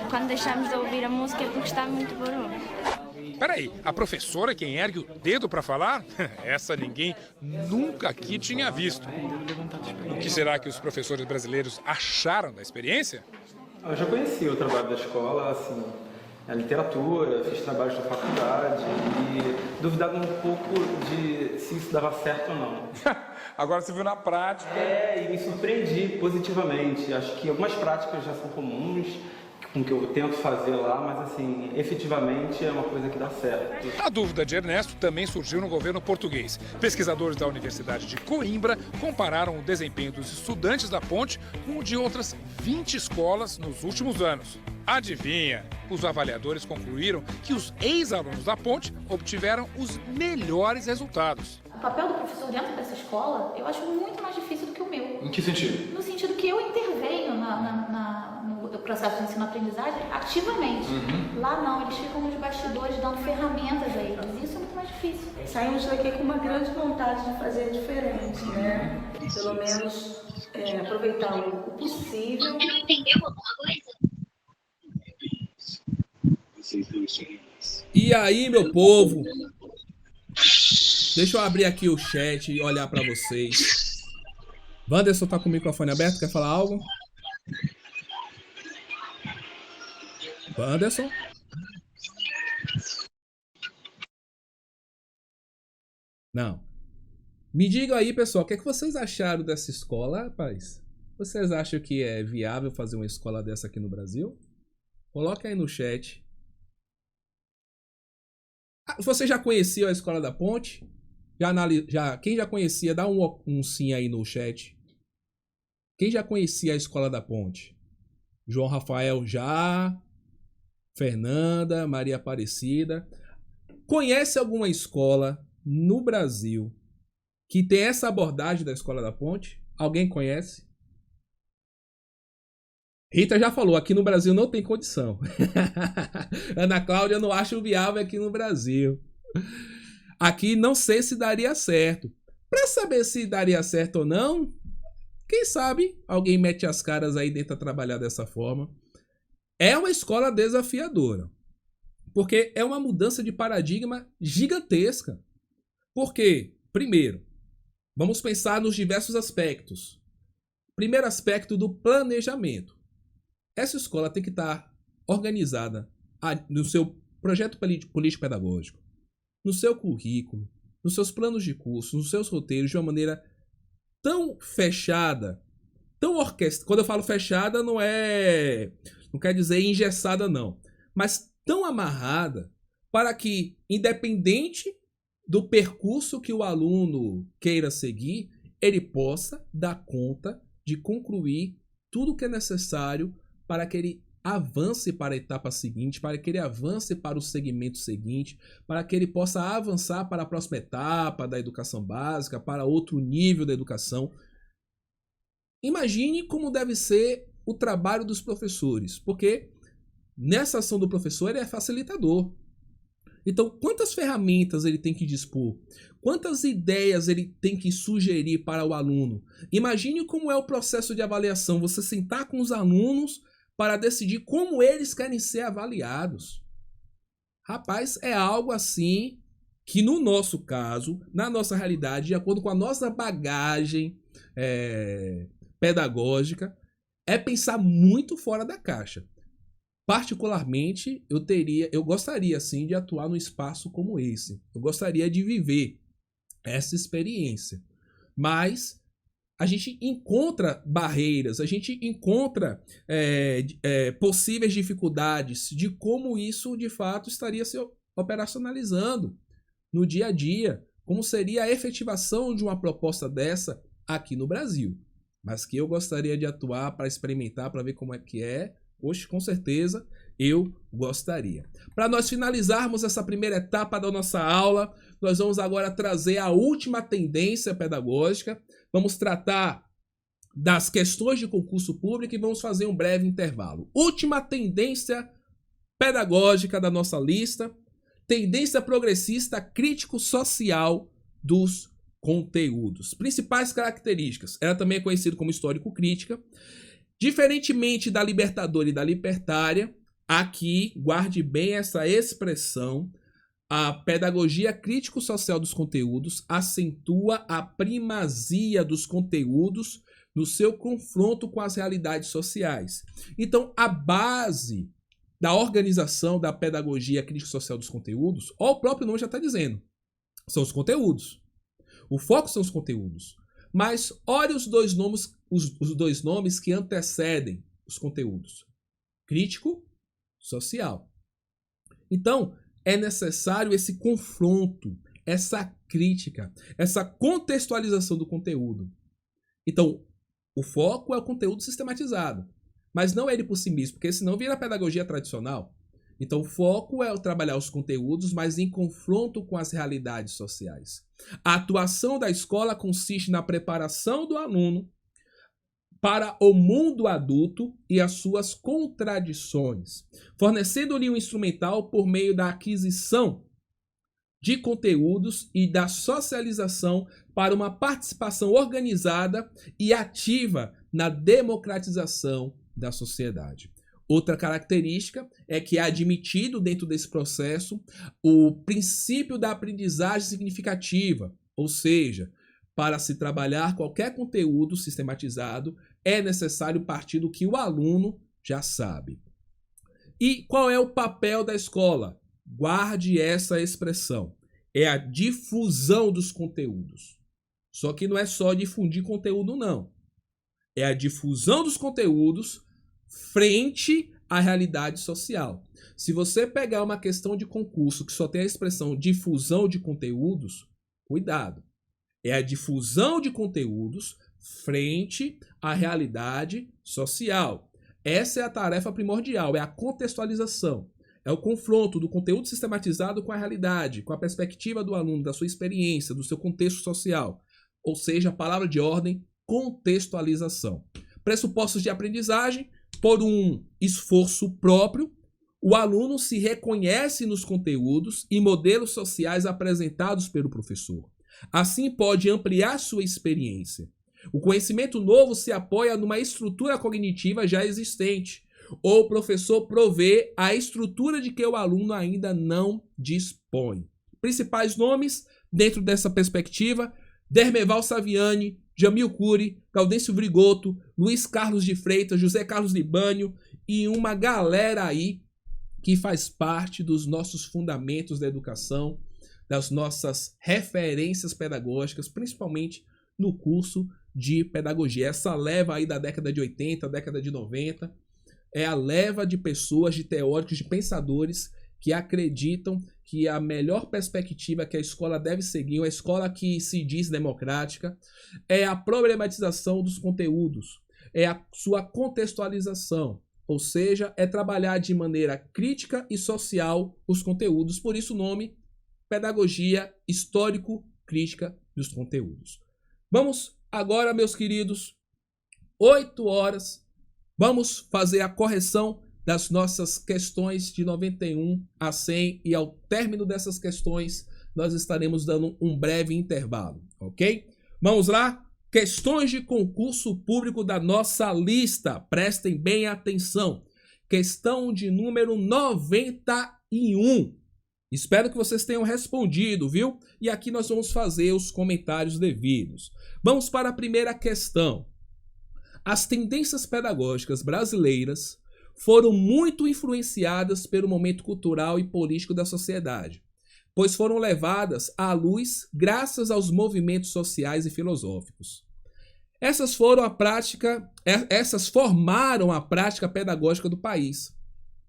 Quando deixamos de ouvir a música é porque está muito barulho. Peraí, a professora quem ergue o dedo para falar? Essa ninguém nunca aqui tinha visto. O que será que os professores brasileiros acharam da experiência? Eu já conhecia o trabalho da escola, assim, a literatura, fiz trabalhos da faculdade e duvidava um pouco de se isso dava certo ou não. Agora você viu na prática. E me surpreendi positivamente. Acho que algumas práticas já são comuns, com que eu tento fazer lá, mas assim, efetivamente é uma coisa que dá certo. A dúvida de Ernesto também surgiu no governo português. Pesquisadores da Universidade de Coimbra compararam o desempenho dos estudantes da Ponte com o de outras 20 escolas nos últimos anos. Adivinha? Os avaliadores concluíram que os ex-alunos da Ponte obtiveram os melhores resultados. O papel do professor dentro dessa escola, eu acho muito mais difícil do que o meu. Em que sentido? No sentido que eu intervenho no processo de ensino-aprendizagem ativamente. Lá não, eles ficam nos bastidores dando ferramentas a eles. Isso é muito mais difícil. Saímos daqui com uma grande vontade de fazer diferente, né? Pelo menos aproveitar o possível. Entendeu alguma coisa? E aí, meu povo? Deixa eu abrir aqui o chat e olhar pra vocês. Wanderson tá com o microfone aberto, quer falar algo? Wanderson? Não. Me digam aí, pessoal, o que é que vocês acharam dessa escola, rapaz? Vocês acham que é viável fazer uma escola dessa aqui no Brasil? Coloque aí no chat. Você já conhecia a Escola da Ponte? Quem já conhecia, dá um sim aí no chat. Quem já conhecia a Escola da Ponte? João Rafael já. Fernanda, Maria Aparecida. Conhece alguma escola no Brasil que tem essa abordagem da Escola da Ponte? Alguém conhece? Rita já falou, aqui no Brasil não tem condição. Ana Cláudia não acha viável aqui no Brasil. Aqui não sei se daria certo. Para saber se daria certo ou não, quem sabe alguém mete as caras aí e tenta trabalhar dessa forma. É uma escola desafiadora. Porque é uma mudança de paradigma gigantesca. Porque, primeiro, vamos pensar nos diversos aspectos. Primeiro aspecto do planejamento. Essa escola tem que estar organizada no seu projeto político-pedagógico, no seu currículo, nos seus planos de curso, nos seus roteiros, de uma maneira tão fechada, tão orquestrada. Quando eu falo fechada, não quer dizer engessada, não. Mas tão amarrada para que, independente do percurso que o aluno queira seguir, ele possa dar conta de concluir tudo que é necessário para que ele avance para a etapa seguinte, para que ele avance para o segmento seguinte, para que ele possa avançar para a próxima etapa da educação básica, para outro nível da educação. Imagine como deve ser o trabalho dos professores, porque nessa ação do professor ele é facilitador. Então, quantas ferramentas ele tem que dispor? Quantas ideias ele tem que sugerir para o aluno? Imagine como é o processo de avaliação, você sentar com os alunos para decidir como eles querem ser avaliados. Rapaz, é algo assim que no nosso caso, na nossa realidade, de acordo com a nossa bagagem pedagógica, é pensar muito fora da caixa. Particularmente, eu gostaria sim de atuar num espaço como esse. Eu gostaria de viver essa experiência. Mas a gente encontra barreiras, a gente encontra possíveis dificuldades de como isso de fato estaria se operacionalizando no dia a dia, como seria a efetivação de uma proposta dessa aqui no Brasil. Mas que eu gostaria de atuar para experimentar, para ver como é que é. Hoje, com certeza, eu gostaria. Para nós finalizarmos essa primeira etapa da nossa aula, nós vamos agora trazer a última tendência pedagógica. Vamos tratar das questões de concurso público e vamos fazer um breve intervalo. Última tendência pedagógica da nossa lista, tendência progressista crítico-social dos conteúdos. Principais características. Ela também é conhecida como histórico-crítica. Diferentemente da libertadora e da libertária, aqui, guarde bem essa expressão, a pedagogia crítico-social dos conteúdos acentua a primazia dos conteúdos no seu confronto com as realidades sociais. Então, a base da organização da pedagogia crítico-social dos conteúdos, ó, o próprio nome já está dizendo, são os conteúdos. O foco são os conteúdos. Mas olha os dois nomes que antecedem os conteúdos. Crítico, social. Então, é necessário esse confronto, essa crítica, essa contextualização do conteúdo. Então, o foco é o conteúdo sistematizado. Mas não ele por si mesmo, porque senão vira a pedagogia tradicional. Então, o foco é trabalhar os conteúdos, mas em confronto com as realidades sociais. A atuação da escola consiste na preparação do aluno para o mundo adulto e as suas contradições, fornecendo-lhe um instrumental por meio da aquisição de conteúdos e da socialização para uma participação organizada e ativa na democratização da sociedade. Outra característica é que é admitido dentro desse processo o princípio da aprendizagem significativa, ou seja, para se trabalhar qualquer conteúdo sistematizado, é necessário partir do que o aluno já sabe. E qual é o papel da escola? Guarde essa expressão. É a difusão dos conteúdos. Só que não é só difundir conteúdo, não. É a difusão dos conteúdos frente à realidade social. Se você pegar uma questão de concurso que só tem a expressão difusão de conteúdos, cuidado. É a difusão de conteúdos frente à realidade social. Essa é a tarefa primordial, é a contextualização. É o confronto do conteúdo sistematizado com a realidade, com a perspectiva do aluno, da sua experiência, do seu contexto social. Ou seja, a palavra de ordem, contextualização. Pressupostos de aprendizagem. Por um esforço próprio, o aluno se reconhece nos conteúdos e modelos sociais apresentados pelo professor. Assim, pode ampliar sua experiência. O conhecimento novo se apoia numa estrutura cognitiva já existente, ou o professor provê a estrutura de que o aluno ainda não dispõe. Principais nomes dentro dessa perspectiva: Dermeval Saviani, Jamil Cury, Gaudêncio Vrigoto, Luiz Carlos de Freitas, José Carlos Libânio e uma galera aí que faz parte dos nossos fundamentos da educação, das nossas referências pedagógicas, principalmente no curso de pedagogia. Essa leva aí da década de 80, década de 90, é a leva de pessoas, de teóricos, de pensadores que acreditam que a melhor perspectiva que a escola deve seguir, uma escola que se diz democrática, é a problematização dos conteúdos. é a sua contextualização, ou seja, é trabalhar de maneira crítica e social os conteúdos. Por isso o nome, Pedagogia Histórico-Crítica dos Conteúdos. Vamos agora, meus queridos, 8 horas, vamos fazer a correção das nossas questões de 91 a 100 e ao término dessas questões nós estaremos dando um breve intervalo, ok? Vamos lá? Questões de concurso público da nossa lista. Prestem bem atenção. Questão de número 91. Espero que vocês tenham respondido, viu? E aqui nós vamos fazer os comentários devidos. Vamos para a primeira questão. As tendências pedagógicas brasileiras foram muito influenciadas pelo momento cultural e político da sociedade, pois foram levadas à luz graças aos movimentos sociais e filosóficos. Essas formaram a prática pedagógica do país.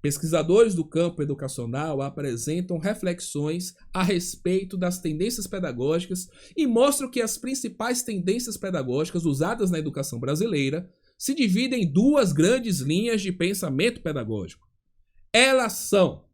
Pesquisadores do campo educacional apresentam reflexões a respeito das tendências pedagógicas e mostram que as principais tendências pedagógicas usadas na educação brasileira se dividem em 2 grandes linhas de pensamento pedagógico. Elas são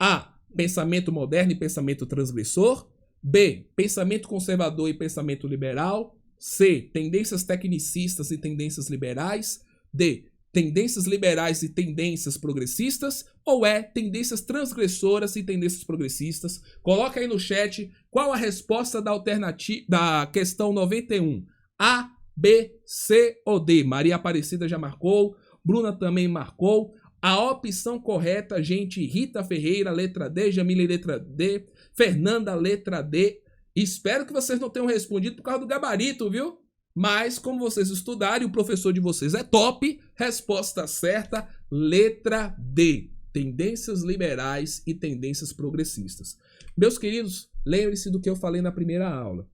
A. Pensamento moderno e pensamento transgressor. B. Pensamento conservador e pensamento liberal. C. Tendências tecnicistas e tendências liberais. D. Tendências liberais e tendências progressistas. Ou E. Tendências transgressoras e tendências progressistas. Coloca aí no chat qual a resposta da questão 91. A, B, C ou D. Maria Aparecida já marcou. Bruna também marcou. A opção correta, gente, Rita Ferreira, letra D, Jamile, letra D, Fernanda, letra D. Espero que vocês não tenham respondido por causa do gabarito, viu? Mas, como vocês estudaram e o professor de vocês é top, resposta certa, letra D. Tendências liberais e tendências progressistas. Meus queridos, lembre-se do que eu falei na primeira aula.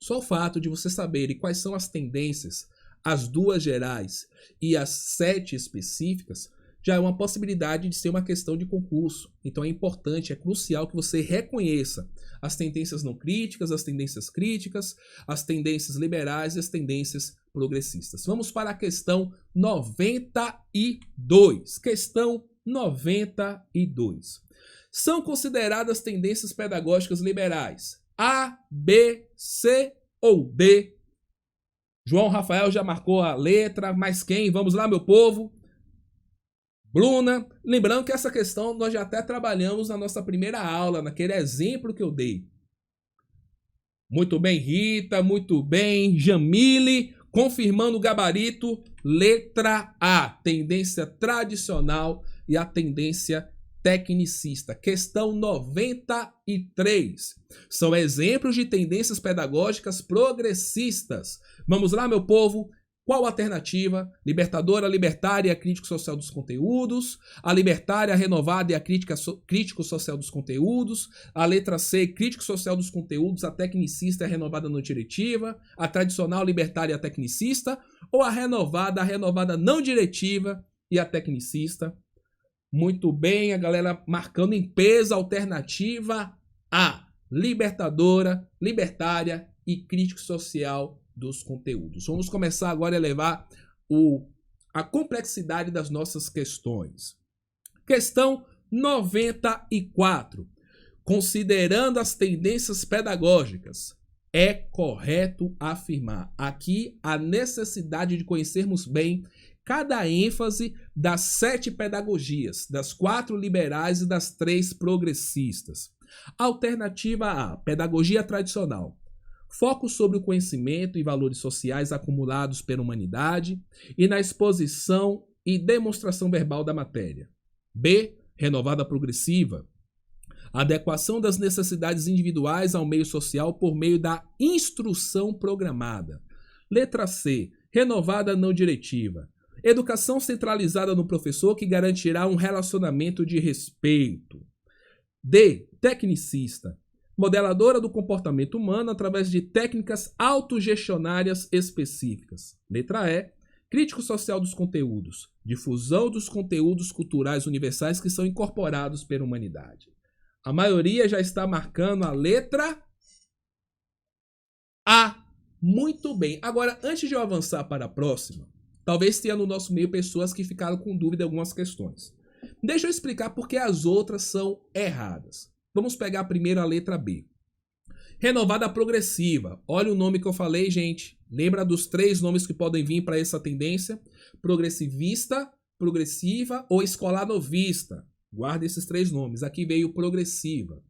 Só o fato de vocês saberem quais são as tendências, as 2 gerais e as 7 específicas, já é uma possibilidade de ser uma questão de concurso. Então é importante, é crucial que você reconheça as tendências não críticas, as tendências críticas, as tendências liberais e as tendências progressistas. Vamos para a questão 92. Questão 92. São consideradas tendências pedagógicas liberais A, B, C ou D? João Rafael já marcou a letra, mas quem? Vamos lá, meu povo. Bruna, lembrando que essa questão nós já até trabalhamos na nossa primeira aula, naquele exemplo que eu dei. Muito bem, Rita, muito bem, Jamile, confirmando o gabarito, letra A, tendência tradicional e a tendência tecnicista. Questão 93. São exemplos de tendências pedagógicas progressistas. Vamos lá, meu povo. Qual a alternativa? Libertadora, libertária e a crítico social dos conteúdos. A libertária, a renovada e a crítico social dos conteúdos. A letra C, crítico social dos conteúdos, a tecnicista e a renovada não diretiva. A tradicional, libertária e a tecnicista. Ou a renovada não diretiva e a tecnicista. Muito bem, a galera marcando em peso. Alternativa A, libertadora, libertária e crítico social dos conteúdos. Vamos começar agora a elevar a complexidade das nossas questões. Questão 94. Considerando as tendências pedagógicas, é correto afirmar aqui a necessidade de conhecermos bem cada ênfase das 7 pedagogias, das 4 liberais e das 3 progressistas. Alternativa A, pedagogia tradicional. Foco sobre o conhecimento e valores sociais acumulados pela humanidade e na exposição e demonstração verbal da matéria. B, renovada progressiva. Adequação das necessidades individuais ao meio social por meio da instrução programada. Letra C, renovada não diretiva. Educação centralizada no professor que garantirá um relacionamento de respeito. D, tecnicista. Modeladora do comportamento humano através de técnicas autogestionárias específicas. Letra E, crítico social dos conteúdos. Difusão dos conteúdos culturais universais que são incorporados pela humanidade. A maioria já está marcando a letra A. Muito bem. Agora, antes de eu avançar para a próxima, Talvez tenha no nosso meio pessoas que ficaram com dúvida em algumas questões. Deixa eu explicar por que as outras são erradas. Vamos pegar primeiro a letra B. Renovada progressiva. Olha o nome que eu falei, gente. Lembra dos 3 nomes que podem vir para essa tendência? Progressivista, progressiva ou escolar novista. Guarda esses 3 nomes. Aqui veio progressiva.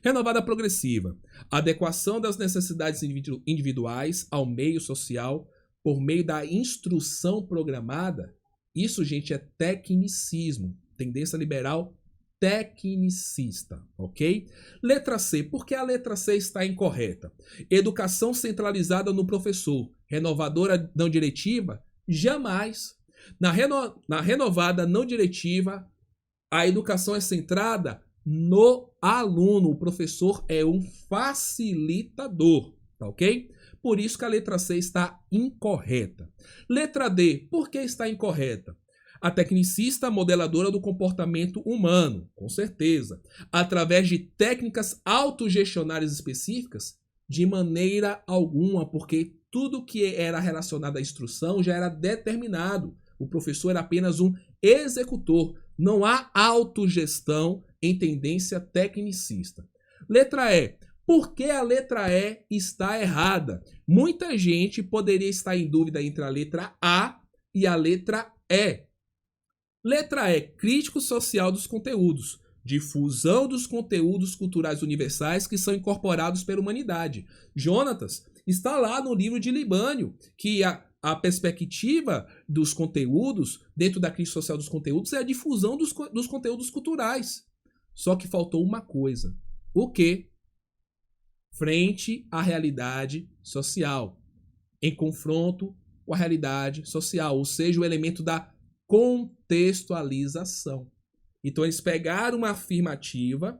Renovada progressiva. Adequação das necessidades individuais ao meio social por meio da instrução programada. Isso, gente, é tecnicismo. Tendência liberal tecnicista, ok? Letra C. Por que a letra C está incorreta? Educação centralizada no professor. Renovadora não diretiva? Jamais. Na renovada não diretiva, a educação é centrada no aluno. O professor é um facilitador, tá ok? Por isso que a letra C está incorreta. Letra D. Por que está incorreta? A tecnicista modeladora do comportamento humano, com certeza. Através de técnicas autogestionárias específicas? De maneira alguma, porque tudo que era relacionado à instrução já era determinado. O professor era apenas um executor. Não há autogestão em tendência tecnicista. Letra E. Por que a letra E está errada? Muita gente poderia estar em dúvida entre a letra A e a letra E. Letra E. Crítico social dos conteúdos. Difusão dos conteúdos culturais universais que são incorporados pela humanidade. Jonatas, está lá no livro de Libânio que a perspectiva dos conteúdos, dentro da crítica social dos conteúdos, é a difusão dos conteúdos culturais. Só que faltou uma coisa. O quê? Frente à realidade social. Em confronto com a realidade social. Ou seja, o elemento da contextualização. Então, eles pegaram uma afirmativa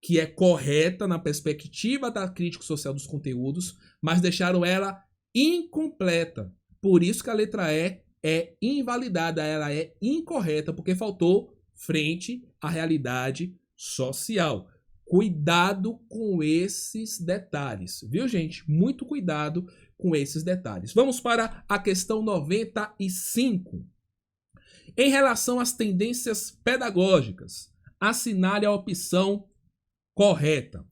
que é correta na perspectiva da crítica social dos conteúdos, mas deixaram ela incompleta. Por isso que a letra E é invalidada, ela é incorreta, porque faltou frente à realidade social. Cuidado com esses detalhes, viu, gente? Muito cuidado com esses detalhes. Vamos para a questão 95. Em relação às tendências pedagógicas, assinale a opção correta.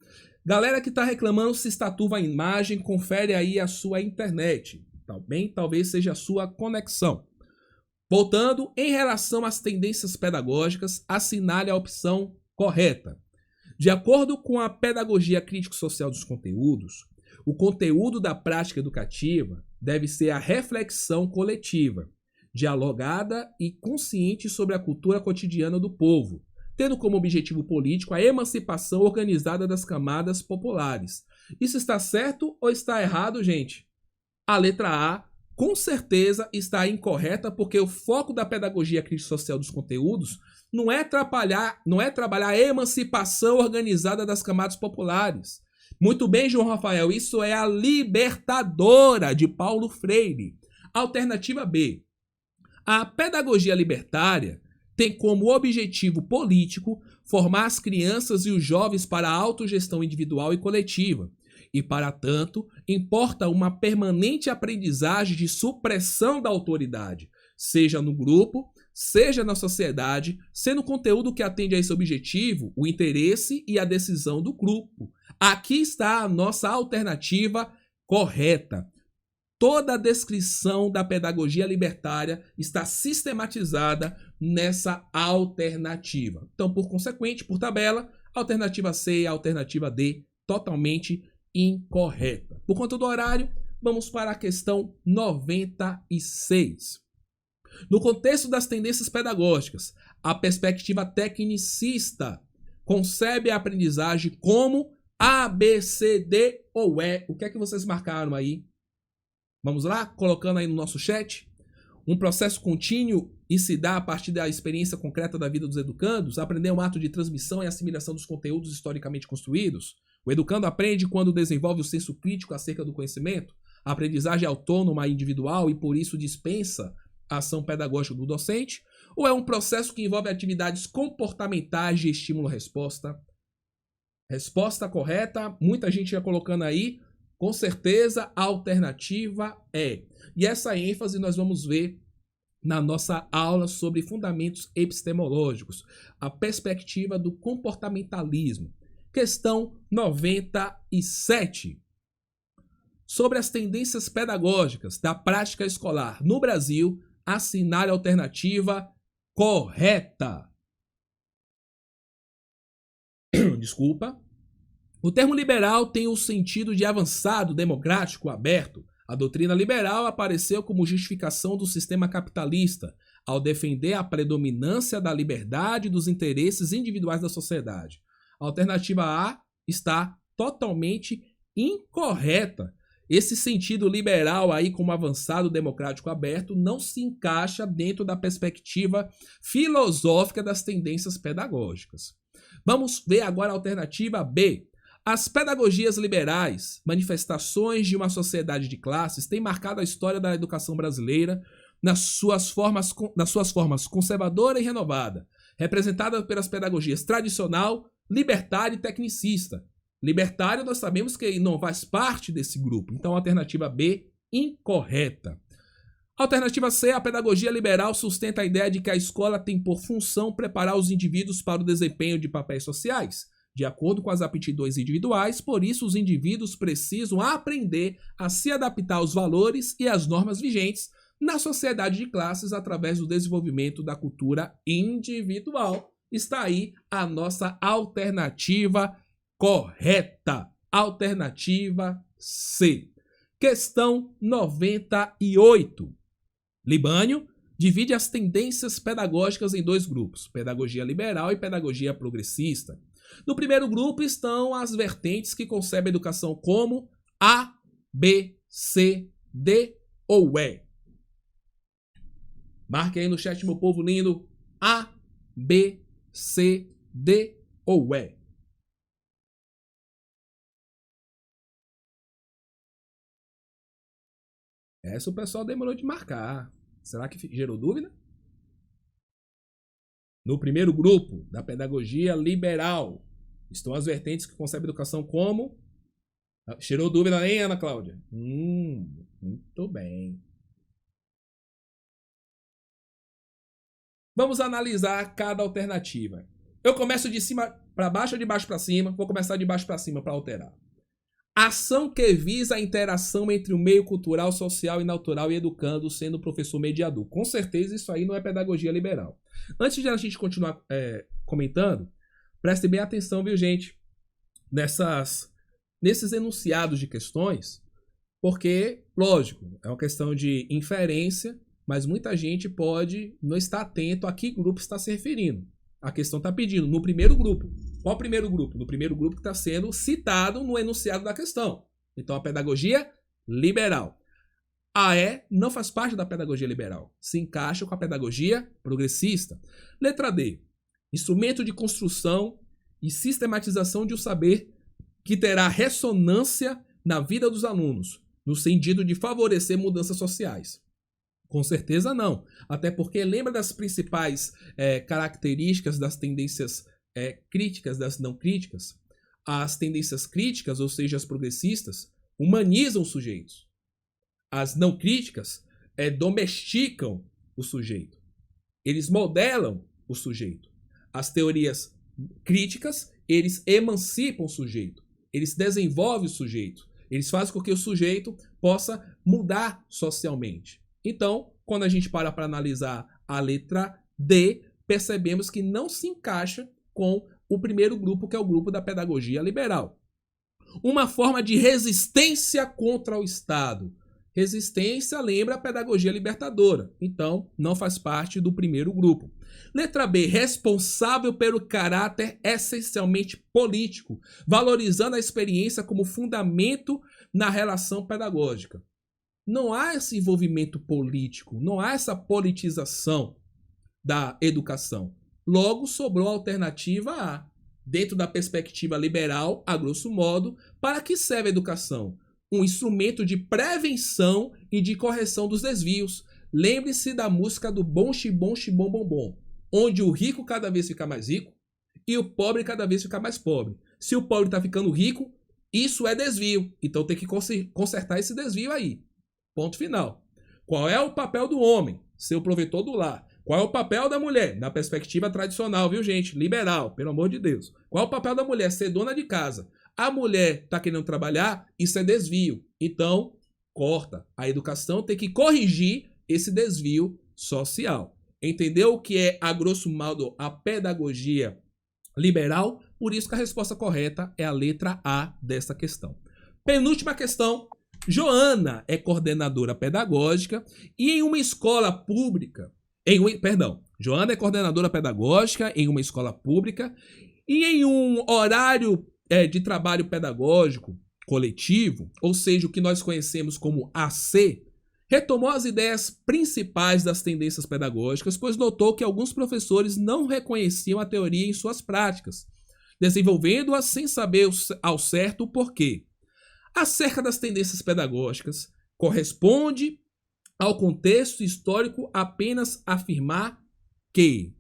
Galera que está reclamando se está turva a imagem, confere aí a sua internet. Também talvez seja a sua conexão. Voltando, em relação às tendências pedagógicas, assinale a opção correta. De acordo com a pedagogia crítico-social dos conteúdos, o conteúdo da prática educativa deve ser a reflexão coletiva, dialogada e consciente sobre a cultura cotidiana do povo, tendo como objetivo político a emancipação organizada das camadas populares. Isso está certo ou está errado, gente? A letra A, com certeza, está incorreta, porque o foco da pedagogia crítico-social dos conteúdos não é trabalhar a emancipação organizada das camadas populares. Muito bem, João Rafael, isso é a libertadora de Paulo Freire. Alternativa B. A pedagogia libertária tem como objetivo político formar as crianças e os jovens para a autogestão individual e coletiva. E, para tanto, importa uma permanente aprendizagem de supressão da autoridade, seja no grupo, seja na sociedade, sendo o conteúdo que atende a esse objetivo o interesse e a decisão do grupo. Aqui está a nossa alternativa correta. Toda a descrição da pedagogia libertária está sistematizada nessa alternativa. Então, por consequente, por tabela, alternativa C e alternativa D totalmente incorreta. Por conta do horário, vamos para a questão 96. No contexto das tendências pedagógicas, a perspectiva tecnicista concebe a aprendizagem como A, B, C, D ou E. O que é que vocês marcaram aí? Vamos lá? Colocando aí no nosso chat. Um processo contínuo e se dá a partir da experiência concreta da vida dos educandos. Aprender é um ato de transmissão e assimilação dos conteúdos historicamente construídos. O educando aprende quando desenvolve o senso crítico acerca do conhecimento. A aprendizagem é autônoma e individual e por isso dispensa a ação pedagógica do docente. Ou é um processo que envolve atividades comportamentais de estímulo-resposta? Resposta correta, muita gente já colocando aí. Com certeza, a alternativa é. E essa ênfase nós vamos ver na nossa aula sobre fundamentos epistemológicos, a perspectiva do comportamentalismo. Questão 97. Sobre as tendências pedagógicas da prática escolar no Brasil, assinale a alternativa correta. Desculpa. O termo liberal tem o sentido de avançado, democrático, aberto. A doutrina liberal apareceu como justificação do sistema capitalista, ao defender a predominância da liberdade e dos interesses individuais da sociedade. A alternativa A está totalmente incorreta. Esse sentido liberal aí como avançado, democrático, aberto não se encaixa dentro da perspectiva filosófica das tendências pedagógicas. Vamos ver agora a alternativa B. As pedagogias liberais, manifestações de uma sociedade de classes, têm marcado a história da educação brasileira nas suas formas conservadora e renovada, representada pelas pedagogias tradicional, libertária e tecnicista. Libertário nós sabemos que não faz parte desse grupo, então a alternativa B, incorreta. Alternativa C, a pedagogia liberal sustenta a ideia de que a escola tem por função preparar os indivíduos para o desempenho de papéis sociais, de acordo com as aptidões individuais, por isso os indivíduos precisam aprender a se adaptar aos valores e às normas vigentes na sociedade de classes através do desenvolvimento da cultura individual. Está aí a nossa alternativa correta. Alternativa C. Questão 98. Libânio divide as tendências pedagógicas em dois grupos, pedagogia liberal e pedagogia progressista. No primeiro grupo estão as vertentes que concebem a educação como A, B, C, D ou E. Marque aí no chat, meu povo lindo, A, B, C, D ou E. Essa o pessoal demorou de marcar. Será que gerou dúvida? No primeiro grupo da pedagogia liberal estão as vertentes que concebem a educação como... Gerou dúvida, hein, Ana Cláudia? Muito bem. Vamos analisar cada alternativa. Eu começo de cima para baixo ou de baixo para cima? Vou começar de baixo para cima para alterar. Ação que visa a interação entre o meio cultural, social e natural e educando, sendo o professor mediador. Com certeza isso aí não é pedagogia liberal. Antes de a gente continuar comentando, prestem bem atenção, viu, gente? Nesses enunciados de questões, porque, lógico, é uma questão de inferência, mas muita gente pode não estar atento a que grupo está se referindo. A questão está pedindo no primeiro grupo. Qual primeiro grupo? No primeiro grupo que está sendo citado no enunciado da questão. Então, a pedagogia liberal. A E não faz parte da pedagogia liberal. Se encaixa com a pedagogia progressista. Letra D. Instrumento de construção e sistematização de um saber que terá ressonância na vida dos alunos, no sentido de favorecer mudanças sociais. Com certeza não. Até porque lembra das principais características das tendências críticas, das não críticas? As tendências críticas, ou seja, as progressistas, humanizam os sujeitos. As não críticas domesticam o sujeito. Eles modelam o sujeito. As teorias críticas, eles emancipam o sujeito. Eles desenvolvem o sujeito. Eles fazem com que o sujeito possa mudar socialmente. Então, quando a gente para analisar a letra D, percebemos que não se encaixa com o primeiro grupo, que é o grupo da pedagogia liberal. Uma forma de resistência contra o Estado. Resistência lembra a pedagogia libertadora. Então, não faz parte do primeiro grupo. Letra B, responsável pelo caráter essencialmente político, valorizando a experiência como fundamento na relação pedagógica. Não há esse envolvimento político, não há essa politização da educação. Logo, sobrou a alternativa A. Dentro da perspectiva liberal, a grosso modo, para que serve a educação? Um instrumento de prevenção e de correção dos desvios. Lembre-se da música do Bom Xibom Xibom Bom Bom, onde o rico cada vez fica mais rico e o pobre cada vez fica mais pobre. Se o pobre está ficando rico, isso é desvio. Então tem que consertar esse desvio aí. Ponto final. Qual é o papel do homem? Ser o provedor do lar. Qual é o papel da mulher? Na perspectiva tradicional, viu, gente? Liberal, pelo amor de Deus. Qual é o papel da mulher? Ser dona de casa. A mulher tá querendo trabalhar, isso é desvio. Então, corta. A educação tem que corrigir esse desvio social. Entendeu o que é, a grosso modo, a pedagogia liberal? Por isso que a resposta correta é a letra A dessa questão. Penúltima questão. Joana é coordenadora pedagógica e em uma escola pública... Joana é coordenadora pedagógica em uma escola pública e em um horário de trabalho pedagógico coletivo, ou seja, o que nós conhecemos como AC, retomou as ideias principais das tendências pedagógicas, pois notou que alguns professores não reconheciam a teoria em suas práticas, desenvolvendo-a sem saber ao certo o porquê. Acerca das tendências pedagógicas, corresponde ao contexto histórico apenas afirmar que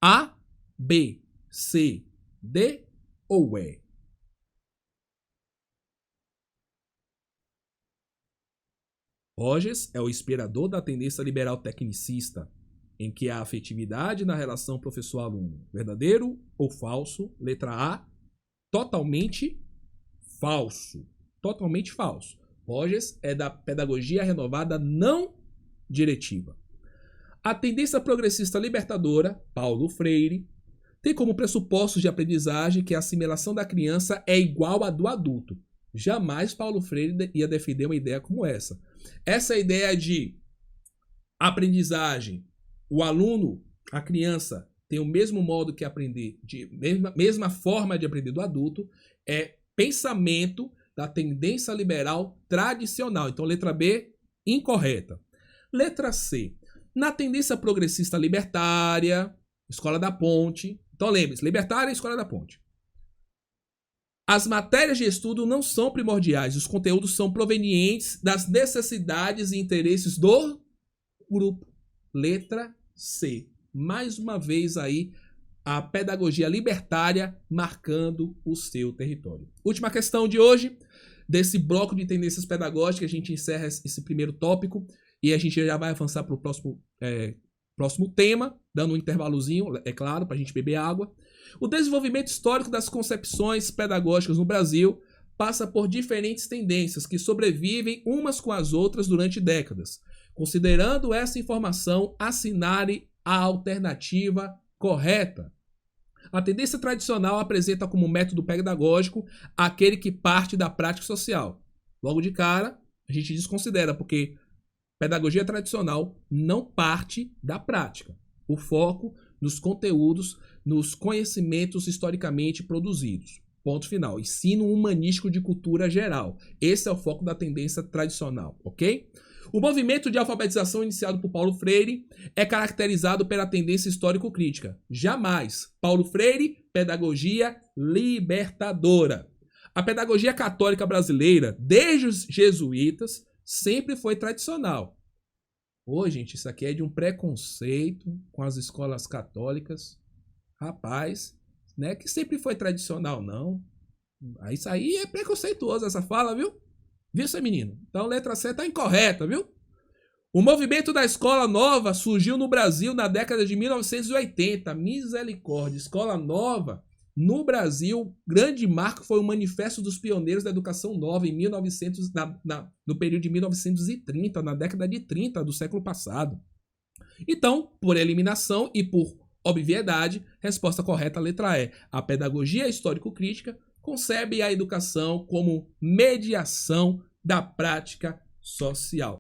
A, B, C, D ou E? Rogers é o inspirador da tendência liberal tecnicista, em que há afetividade na relação professor-aluno. Verdadeiro ou falso? Letra A, totalmente falso. Totalmente falso. Rogers é da pedagogia renovada não diretiva. A tendência progressista libertadora, Paulo Freire, tem como pressupostos de aprendizagem que a assimilação da criança é igual à do adulto. Jamais Paulo Freire ia defender uma ideia como essa. Essa ideia de aprendizagem, o aluno, a criança, tem o mesmo modo que aprender, mesma forma de aprender do adulto, é pensamento da tendência liberal tradicional. Então, letra B, incorreta. Letra C. Na tendência progressista libertária, Escola da Ponte. Então, lembre-se, libertária e Escola da Ponte. As matérias de estudo não são primordiais. Os conteúdos são provenientes das necessidades e interesses do grupo. Letra C. Mais uma vez aí, a pedagogia libertária marcando o seu território. Última questão de hoje, desse bloco de tendências pedagógicas, a gente encerra esse primeiro tópico e a gente já vai avançar para o próximo tema, dando um intervalozinho, é claro, para a gente beber água. O desenvolvimento histórico das concepções pedagógicas no Brasil passa por diferentes tendências que sobrevivem umas com as outras durante décadas. Considerando essa informação, assinale a alternativa correta. A tendência tradicional apresenta como método pedagógico aquele que parte da prática social. Logo de cara, a gente desconsidera, porque pedagogia tradicional não parte da prática. O foco nos conteúdos, nos conhecimentos historicamente produzidos. Ponto final. Ensino humanístico de cultura geral. Esse é o foco da tendência tradicional, ok? O movimento de alfabetização iniciado por Paulo Freire é caracterizado pela tendência histórico-crítica. Jamais. Paulo Freire, pedagogia libertadora. A pedagogia católica brasileira, desde os jesuítas, sempre foi tradicional. Ô, gente, isso aqui é de um preconceito com as escolas católicas. Rapaz, não é que sempre foi tradicional, não. Isso aí é preconceituoso, essa fala, viu? Viu, seu menino? Então, letra C tá incorreta, viu? O movimento da escola nova surgiu no Brasil na década de 1980. Misericórdia, escola nova. No Brasil, grande marco foi o Manifesto dos Pioneiros da Educação Nova, em no período de 1930, na década de 30 do século passado. Então, por eliminação e por obviedade, resposta correta, letra E. A pedagogia histórico-crítica concebe a educação como mediação da prática social.